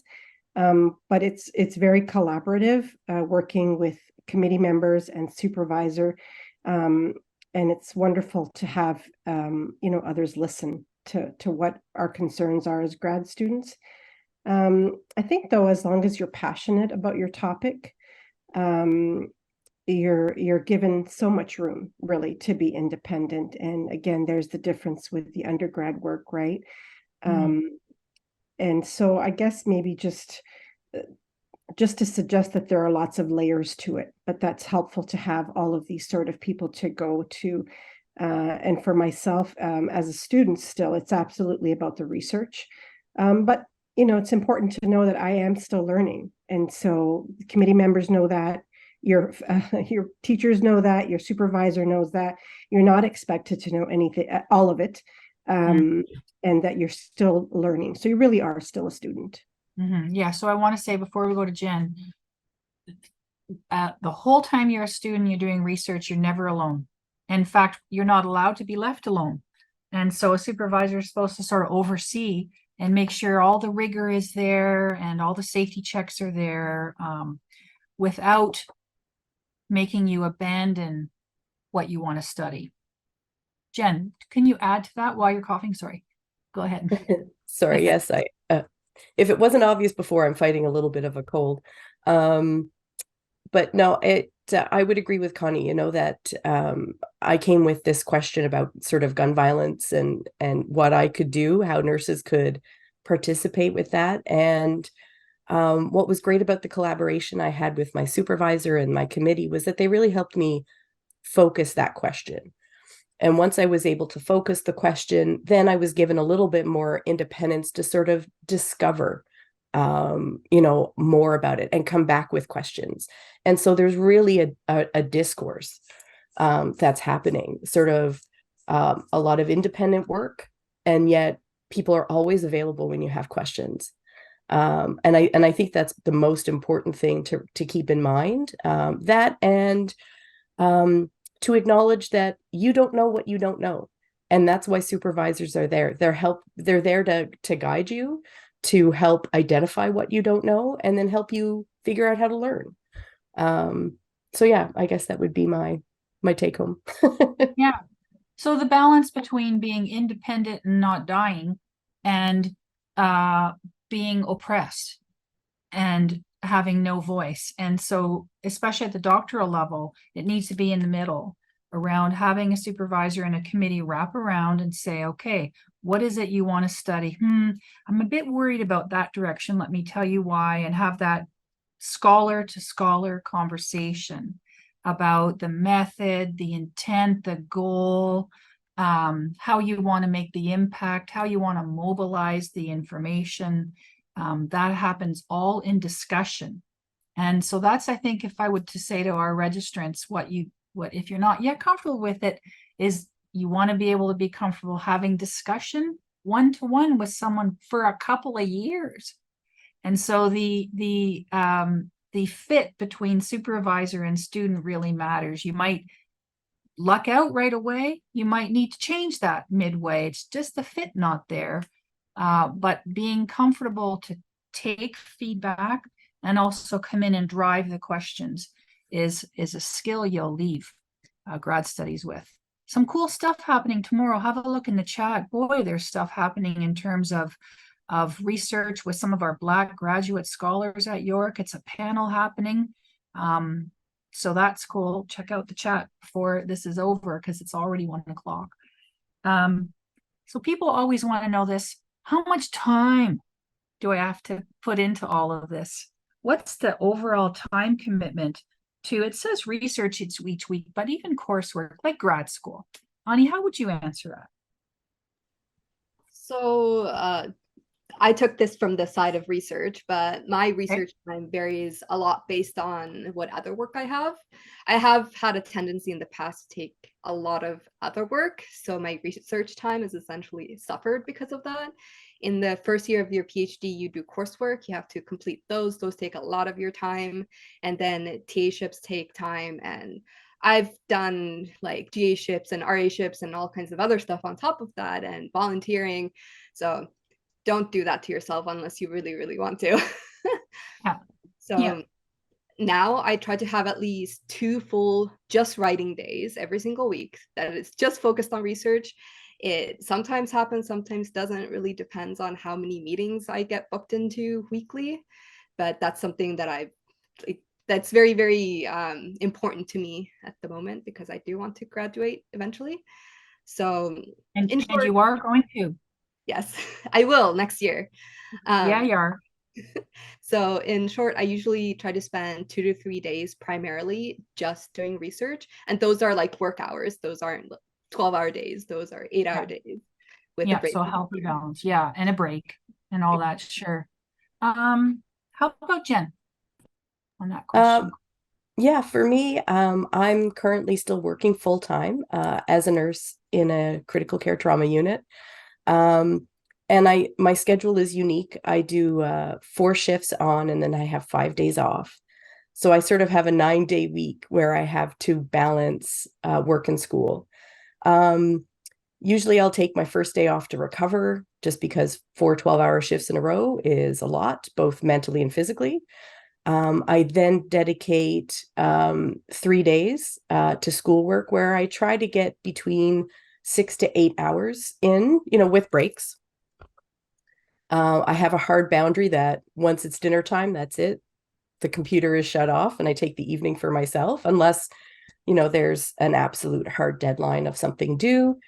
But it's very collaborative, working with committee members and supervisor. And it's wonderful to have, others listen to what our concerns are as grad students. I think though, as long as you're passionate about your topic, you're given so much room really to be independent. And again, there's the difference with the undergrad work, right? And so I guess maybe just to suggest that there are lots of layers to it, but that's helpful to have all of these sort of people to go to. And for myself, as a student still, it's absolutely about the research. But, it's important to know that I am still learning. And so the committee members know that, your teachers know that, your supervisor knows that. You're not expected to know anything, all of it, and that you're still learning. So you really are still a student. Yeah, so I want to say before we go to Jen, the whole time you're a student, you're doing research, you're never alone. In fact, you're not allowed to be left alone. And so a supervisor is supposed to sort of oversee and make sure all the rigor is there and all the safety checks are there, without making you abandon what you want to study. Jen, can you add to that while you're coughing? Sorry, go ahead. Sorry, yes, if it wasn't obvious before, I'm fighting a little bit of a cold. But no, I would agree with Connie, that I came with this question about sort of gun violence and what I could do, how nurses could participate with that. And what was great about the collaboration I had with my supervisor and my committee was that they really helped me focus that question. And once I was able to focus the question, then I was given a little bit more independence to sort of discover, more about it and come back with questions. And so there's really a discourse that's happening, sort of a lot of independent work, and yet people are always available when you have questions. And I think that's the most important thing to keep in mind. That and to acknowledge that you don't know what you don't know. And that's why supervisors are there. They're there to guide you, to help identify what you don't know, and then help you figure out how to learn. So yeah, I guess that would be my take home. Yeah. So the balance between being independent and not dying and being oppressed and having no voice. And so, especially at the doctoral level, it needs to be in the middle, around having a supervisor and a committee wrap around and say, okay, what is it you want to study? I'm a bit worried about that direction. Let me tell you why, and have that scholar to scholar conversation about the method, the intent, the goal, how you want to make the impact, how you want to mobilize the information. That happens all in discussion. And so that's, I think, if I would to say to our registrants, what if you're not yet comfortable with it, is you want to be able to be comfortable having discussion one-to-one with someone for a couple of years. And so the fit between supervisor and student really matters. You might luck out right away. You might need to change that midway. It's just the fit not there. But being comfortable to take feedback and also come in and drive the questions is a skill you'll leave grad studies with. Some cool stuff happening tomorrow. Have a look in the chat. Boy, there's stuff happening in terms of research with some of our Black graduate scholars at York. It's a panel happening. So that's cool. Check out the chat before this is over, because it's already 1 o'clock. So people always want to know this. How much time do I have to put into all of this? What's the overall time commitment to, it says research each week, but even coursework like grad school? Anni, how would you answer that? So I took this from the side of research, but my research time varies a lot based on what other work I have. I have had a tendency in the past to take a lot of other work, so my research time is essentially suffered because of that. In the first year of your PhD, you do coursework, you have to complete those. Those take a lot of your time, and then TA-ships take time, and I've done like GA-ships and RA-ships and all kinds of other stuff on top of that, and volunteering. So don't do that to yourself unless you really, really want to. Yeah. So Yeah. now I try to have at least 2 full just writing days every single week that is just focused on research. It sometimes happens, sometimes doesn't. It really depends on how many meetings I get booked into weekly. But that's something that I that's very, very important to me at the moment because I do want to graduate eventually. So And in short, you are going to. yes, I will next year. Yeah, you are. So in short, I usually try to spend 2 to 3 days primarily just doing research. And those are like work hours. Those aren't 12-hour days. Those are 8-hour days with a Yeah, break. so healthy balance. Yeah, and a break and all that, sure. How about Jen on that question? Yeah, for me, I'm currently still working full time as a nurse in a critical care trauma unit. And my schedule is unique. I do 4 shifts on and then I have 5 days off. So I sort of have a 9-day week where I have to balance work and school. Usually I'll take my first day off to recover just because 4 12-hour shifts in a row is a lot, both mentally and physically. I then dedicate 3 days to schoolwork where I try to get between 6 to 8 hours in, with breaks. I have a hard boundary that once it's dinner time, that's it. The computer is shut off and I take the evening for myself unless, there's an absolute hard deadline of something due.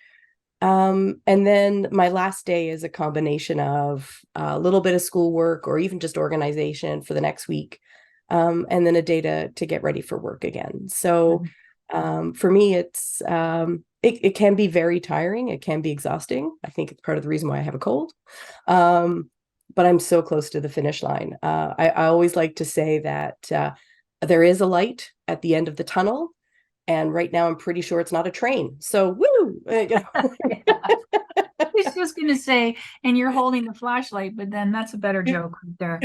And then my last day is a combination of a little bit of schoolwork or even just organization for the next week. And then a day to get ready for work again. So for me, it's it can be very tiring. It can be exhausting. I think it's part of the reason why I have a cold. But I'm so close to the finish line. I always like to say that there is a light at the end of the tunnel. And right now, I'm pretty sure it's not a train. So, woo! I was just going to say, and you're holding the flashlight, but then that's a better joke right there.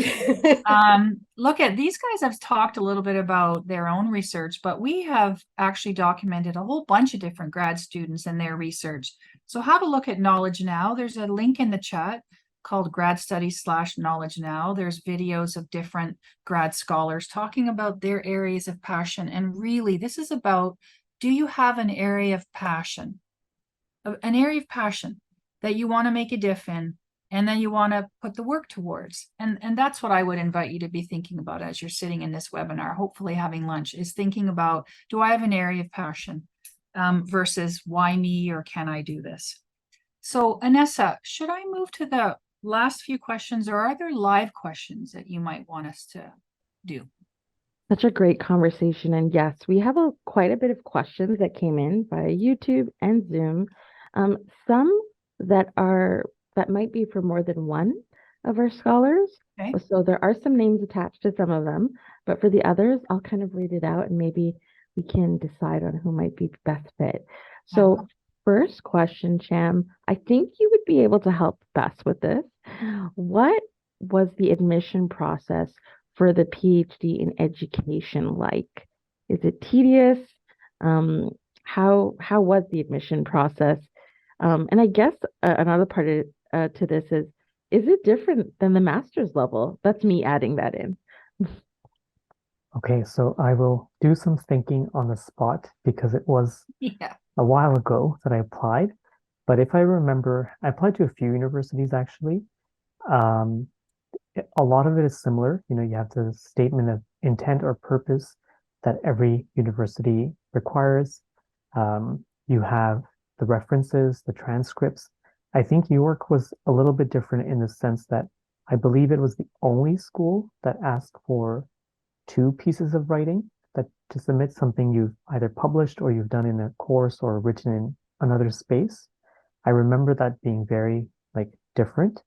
Look at these guys have talked a little bit about their own research, but we have actually documented a whole bunch of different grad students and their research. So have a look at Knowledge Now. There's a link in the chat called Grad Studies / Knowledge Now. There's videos of different grad scholars talking about their areas of passion. And really, this is about, do you have an area of passion? An area of passion that you want to make a diff in, and then you want to put the work towards. And that's what I would invite you to be thinking about as you're sitting in this webinar, hopefully having lunch, is thinking about, do I have an area of passion versus why me or can I do this? So Anessa, should I move to the last few questions, or are there live questions that you might want us to do? Such a great conversation. And yes, we have quite a bit of questions that came in via YouTube and Zoom. Some that might be for more than one of our scholars. Okay. So there are some names attached to some of them, but for the others, I'll kind of read it out and maybe we can decide on who might be best fit. So first question, Shyam, I think you would be able to help best with this. What was the admission process for the PhD in education like? Is it tedious? How was the admission process? And I guess another part to this is it different than the master's level? That's me adding that in. Okay, so I will do some thinking on the spot because it was a while ago that I applied. But if I remember, I applied to a few universities actually. A lot of it is similar. You have the statement of intent or purpose that every university requires. You have the references, the transcripts. I think York was a little bit different in the sense that I believe it was the only school that asked for 2 pieces of writing, that to submit something you've either published or you've done in a course or written in another space. I remember that being very different.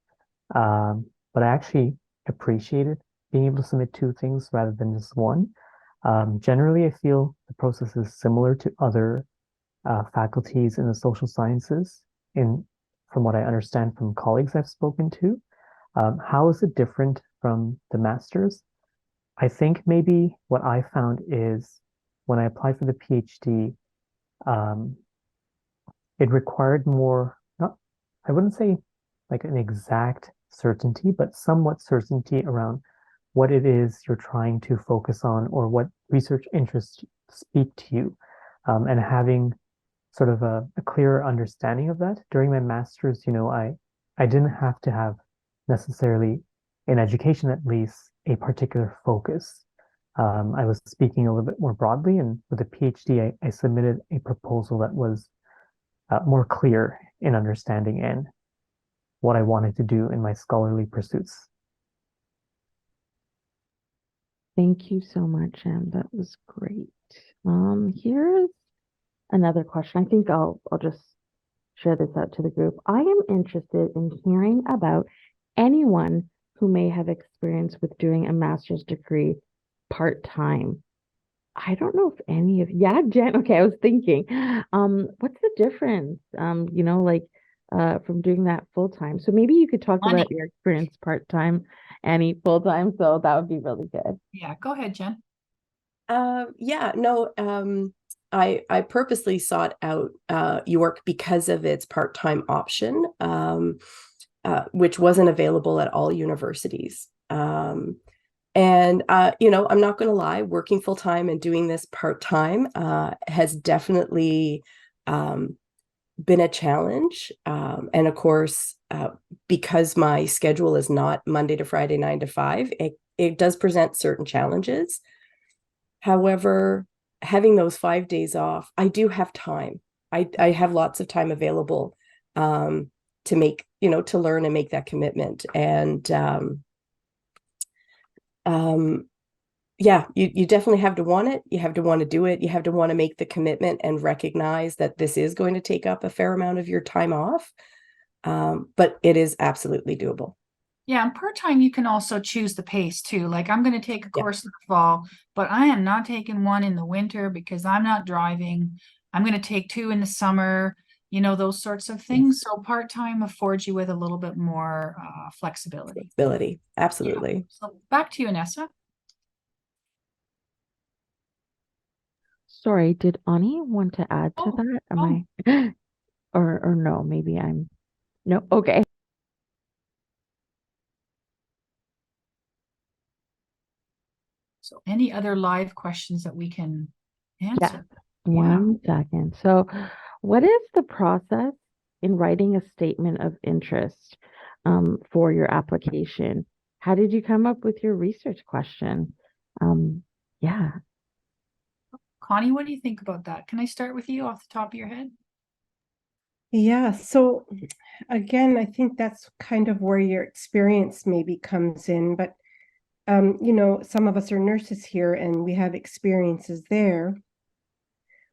But I actually appreciated being able to submit 2 things rather than just one. Generally, I feel the process is similar to other faculties in the social sciences, from what I understand from colleagues I've spoken to. How is it different from the master's? I think maybe what I found is when I applied for the PhD, it required more, I wouldn't say an exact certainty, but somewhat certainty around what it is you're trying to focus on or what research interests speak to you, and having sort of a clearer understanding of that. During my master's, I didn't have to have necessarily, in education at least, a particular focus. I was speaking a little bit more broadly, and with a PhD, I submitted a proposal that was more clear in understanding and what I wanted to do in my scholarly pursuits. Thank you so much, Em. That was great. Here's another question. I think I'll just share this out to the group. I am interested in hearing about anyone who may have experience with doing a master's degree part-time. I don't know if any of, yeah, Jen, okay, I was thinking, what's the difference, from doing that full-time? So maybe you could talk Anni. about your experience part-time, Annie, full-time, so that would be really good. Yeah, go ahead, Jen. Yeah, no, I purposely sought out York because of its part-time option, which wasn't available at all universities. And I'm not going to lie, working full-time and doing this part-time has definitely been a challenge. And of course, because my schedule is not Monday to Friday, 9 to 5, it does present certain challenges. However, having those 5 days off, I do have time. I have lots of time available to make, to learn and make that commitment. And yeah, you definitely have to want it. You have to want to do it. You have to want to make the commitment and recognize that this is going to take up a fair amount of your time off. But it is absolutely doable. Yeah, and part-time, you can also choose the pace too. Like I'm going to take a Yeah. course in the fall, but I am not taking one in the winter because I'm not driving. I'm going to take 2 in the summer, those sorts of things. So part-time affords you with a little bit more flexibility. Flexibility, absolutely. Yeah. So back to you, Nessa. Sorry, did Ani want to add to that? Am I, or no, maybe no, okay. So any other live questions that we can answer? One second. So, what is the process in writing a statement of interest for your application? How did you come up with your research question? Yeah. Connie, what do you think about that? Can I start with you off the top of your head? Yeah, so again, I think that's kind of where your experience maybe comes in, but some of us are nurses here and we have experiences there,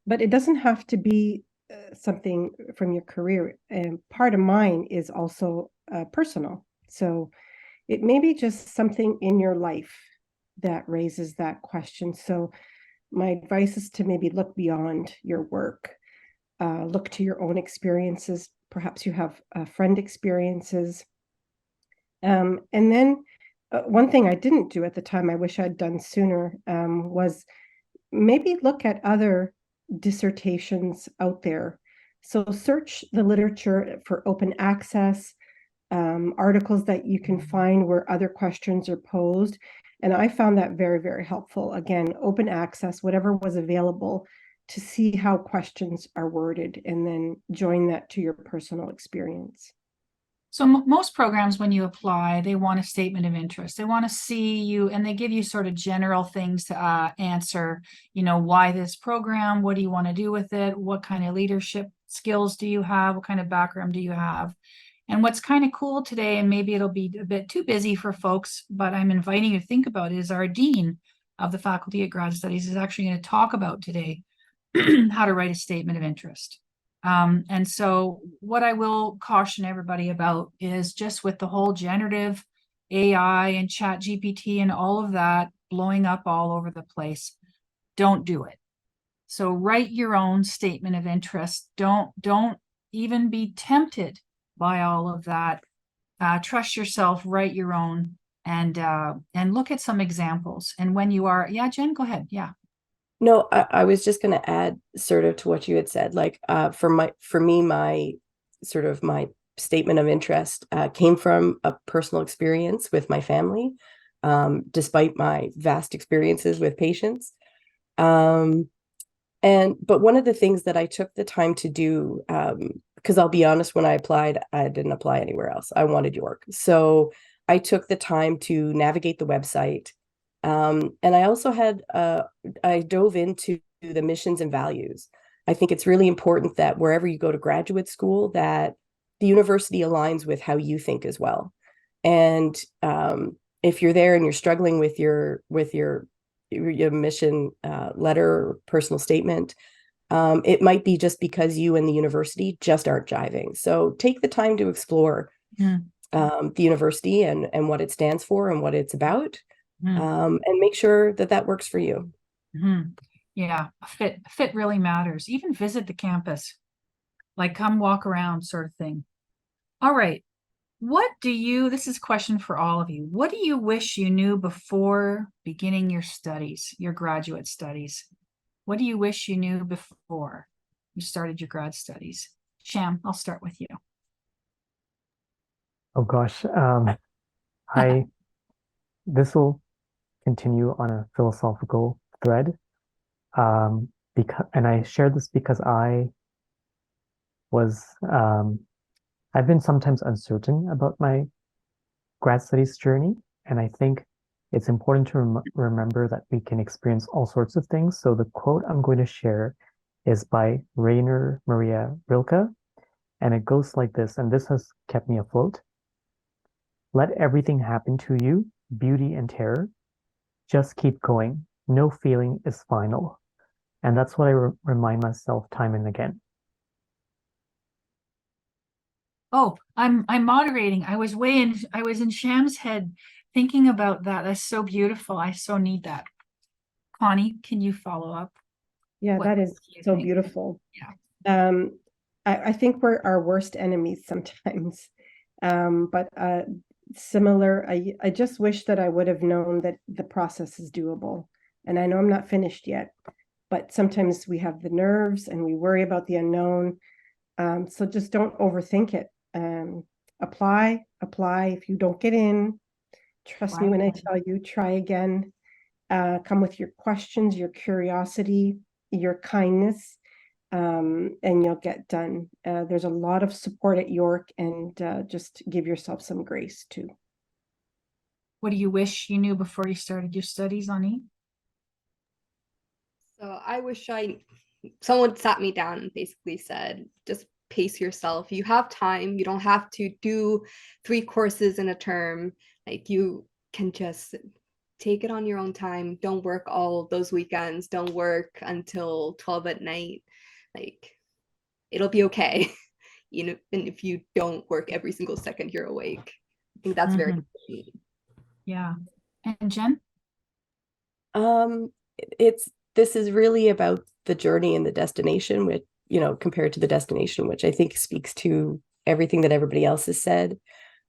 but it doesn't have to be something from your career. And part of mine is also personal. So it may be just something in your life that raises that question. So my advice is to maybe look beyond your work, look to your own experiences. Perhaps you have friend experiences. And then one thing I didn't do at the time, I wish I'd done sooner, was maybe look at other dissertations out there. So search the literature for open access, articles that you can find where other questions are posed. And I found that very, very helpful. Again, open access, whatever was available, to see how questions are worded and then join that to your personal experience. So most programs, when you apply, they want a statement of interest. They want to see you, and they give you sort of general things to answer, why this program, what do you want to do with it? What kind of leadership skills do you have? What kind of background do you have? And what's kind of cool today, and maybe it'll be a bit too busy for folks, but I'm inviting you to think about it, is our Dean of the Faculty of Grad Studies is actually going to talk about today how to write a statement of interest. And so what I will caution everybody about is just with the whole generative AI and chat GPT and all of that blowing up all over the place, don't do it. So write your own statement of interest. Don't even be tempted by all of that. Trust yourself, write your own, and look at some examples. And when you are, yeah, Jen, go ahead. Yeah. No, I was just going to add sort of to what you had said. Like for me, my statement of interest came from a personal experience with my family, despite my vast experiences with patients. But one of the things that I took the time to do, because I'll be honest, when I applied, I didn't apply anywhere else. I wanted York. So I took the time to navigate the website, And I also I dove into the missions and values. I think it's really important that wherever you go to graduate school, that the university aligns with how you think as well. And if you're there and you're struggling with your mission letter or personal statement, it might be just because you and the university just aren't jiving. So take the time to explore the university and what it stands for and what it's about, and make sure that that works for you. Yeah, fit really matters. Even visit the campus, like come walk around sort of thing. All right. This is a question for all of you. What do you wish you knew before beginning your studies, your graduate studies? What do you wish you knew before you started your grad studies? Shyam, I'll start with you. Oh gosh, this will continue on a philosophical thread. And I share this because I've been sometimes uncertain about my grad studies journey, and I think it's important to remember that we can experience all sorts of things. So the quote I'm going to share is by Rainer Maria Rilke, and it goes like this, and this has kept me afloat. Let everything happen to you, beauty and terror. Just keep going. No feeling is final. And that's what I remind myself time and again. Oh, I'm moderating. I was in Shyam's head thinking about that. That's so beautiful. I so need that. Connie, can you follow up? Yeah, What that is do you so think? beautiful. Yeah. I think we're our worst enemies sometimes. But similar, I just wish that I would have known that the process is doable. And I know I'm not finished yet, but sometimes we have the nerves and we worry about the unknown. So just don't overthink it. Apply. If you don't get in, trust me when I tell you, try again. Come with your questions, your curiosity, your kindness, and you'll get done. There's a lot of support at York, and just give yourself some grace too. What do you wish you knew before you started your studies, Anni? So I wish someone sat me down and basically said, just pace yourself. You have time. You don't have to do 3 courses in a term. Like, you can just take it on your own time. Don't work all those weekends. Don't work until 12 at night. Like, it'll be okay. And if you don't work every single second you're awake. I think that's very important. Yeah. And Jen? This is really about the journey and the destination, which, compared to the destination, which I think speaks to everything that everybody else has said.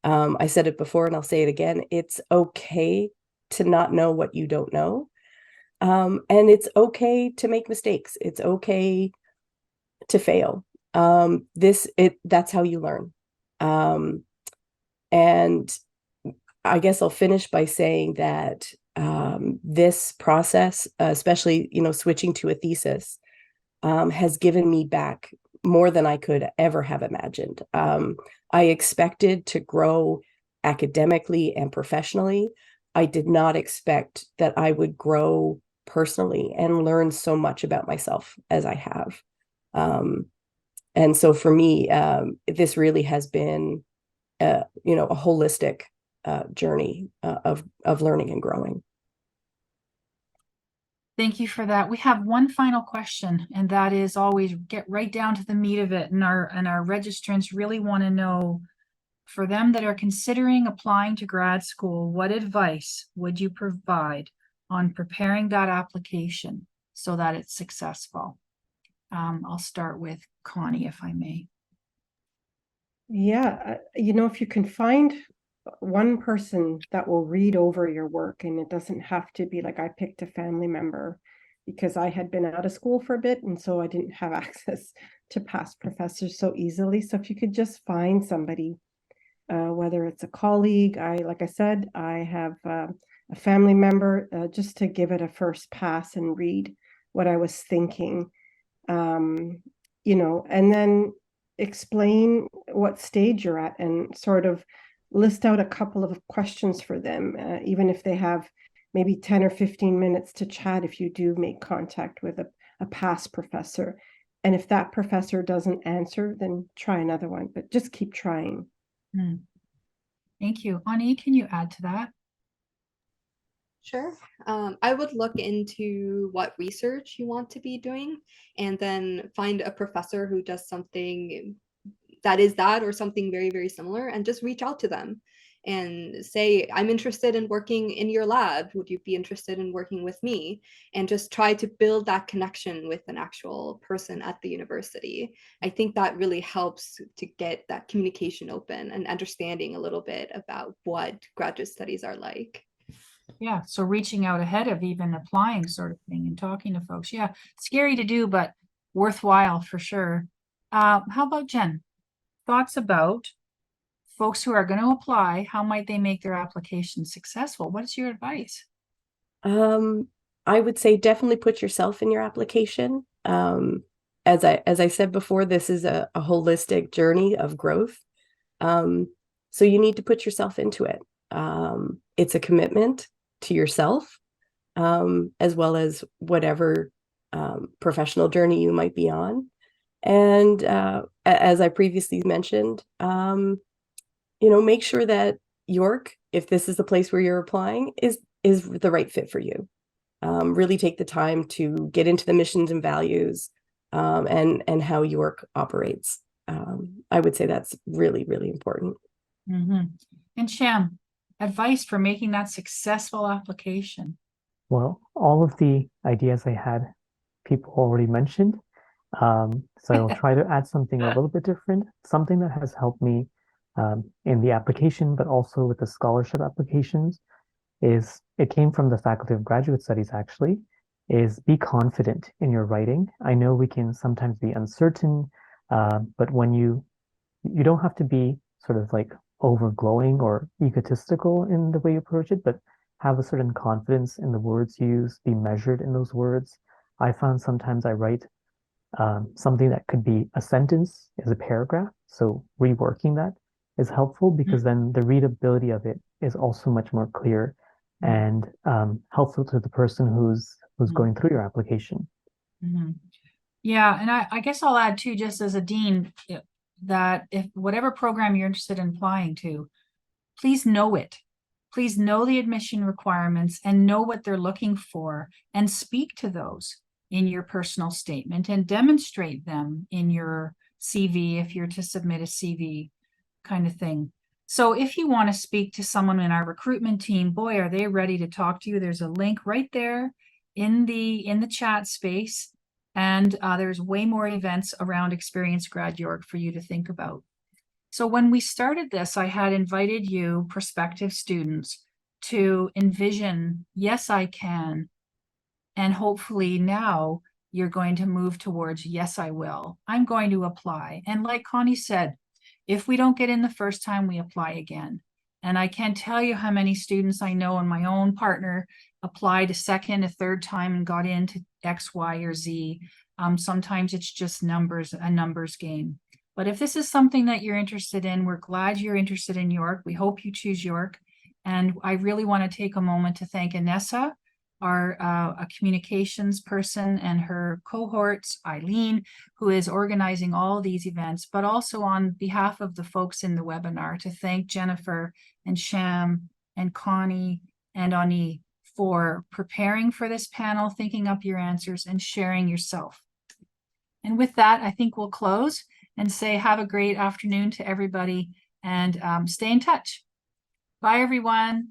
I said it before and I'll say it again. It's okay to not know what you don't know. And it's okay to make mistakes. It's okay to fail. That's how you learn. And I guess I'll finish by saying that this process, especially, switching to a thesis, has given me back more than I could ever have imagined. I expected to grow academically and professionally. I did not expect that I would grow personally and learn so much about myself as I have. And so for me, this really has been, a holistic journey of learning and growing. Thank you for that. We have one final question, and that is always get right down to the meat of it. And our registrants really want to know, for them that are considering applying to grad school, what advice would you provide on preparing that application so that it's successful? I'll start with Connie, if I may. Yeah, if you can find one person that will read over your work, and it doesn't have to be like I picked a family member because I had been out of school for a bit, and so I didn't have access to past professors so easily. So if you could just find somebody, whether it's a colleague, like I said, I have a family member, just to give it a first pass and read what I was thinking, and then explain what stage you're at and sort of list out a couple of questions for them, even if they have maybe 10 or 15 minutes to chat if you do make contact with a past professor. And if that professor doesn't answer, then try another one, but just keep trying. Thank you. Anni, can you add to that? Sure. I would look into what research you want to be doing and then find a professor who does something that is that or something very, very similar, and just reach out to them and say, I'm interested in working in your lab. Would you be interested in working with me? And just try to build that connection with an actual person at the university. I think that really helps to get that communication open and understanding a little bit about what graduate studies are like. Yeah, so reaching out ahead of even applying sort of thing and talking to folks. Yeah, scary to do, but worthwhile for sure. How about Jen? Thoughts about folks who are going to apply, how might they make their application successful? What is your advice? I would say definitely put yourself in your application. As I said before, this is a holistic journey of growth. So you need to put yourself into it. It's a commitment to yourself, as well as whatever professional journey you might be on. And as I previously mentioned, make sure that York, if this is the place where you're applying, is the right fit for you. Really take the time to get into the missions and values, and how York operates. I would say that's really, really important. And Shyam, advice for making that successful application? Well, all of the ideas I had, people already mentioned. So I'll try to add something a little bit different, something that has helped me in the application, but also with the scholarship applications, is it came from the Faculty of Graduate Studies actually, is be confident in your writing. I know we can sometimes be uncertain, but when you don't have to be sort of like overglowing or egotistical in the way you approach it, but have a certain confidence in the words you use, be measured in those words. I found sometimes I write something that could be a sentence is a paragraph. So reworking that is helpful because then the readability of it is also much more clear and helpful to the person who's going through your application. Yeah, and I guess I'll add too, just as a dean, that if whatever program you're interested in applying to, please know it. Please know the admission requirements and know what they're looking for and speak to those in your personal statement and demonstrate them in your CV if you're to submit a CV kind of thing. So if you want to speak to someone in our recruitment team, boy, are they ready to talk to you. There's a link right there in the chat space. And there's way more events around Experience Grad York for you to think about. So when we started this, I had invited you, prospective students, to envision, yes, I can. And hopefully now you're going to move towards, yes, I will. I'm going to apply. And like Connie said, if we don't get in the first time, we apply again. And I can't tell you how many students I know, and my own partner applied a second, a third time and got into X, Y, or Z. Sometimes it's just a numbers game. But if this is something that you're interested in, we're glad you're interested in York. We hope you choose York. And I really want to take a moment to thank Anessa, our a communications person, and her cohorts, Eileen, who is organizing all these events, but also on behalf of the folks in the webinar to thank Jennifer and Shyam and Connie and Anni for preparing for this panel, thinking up your answers, and sharing yourself. And with that, I think we'll close and say have a great afternoon to everybody, and stay in touch. Bye, everyone.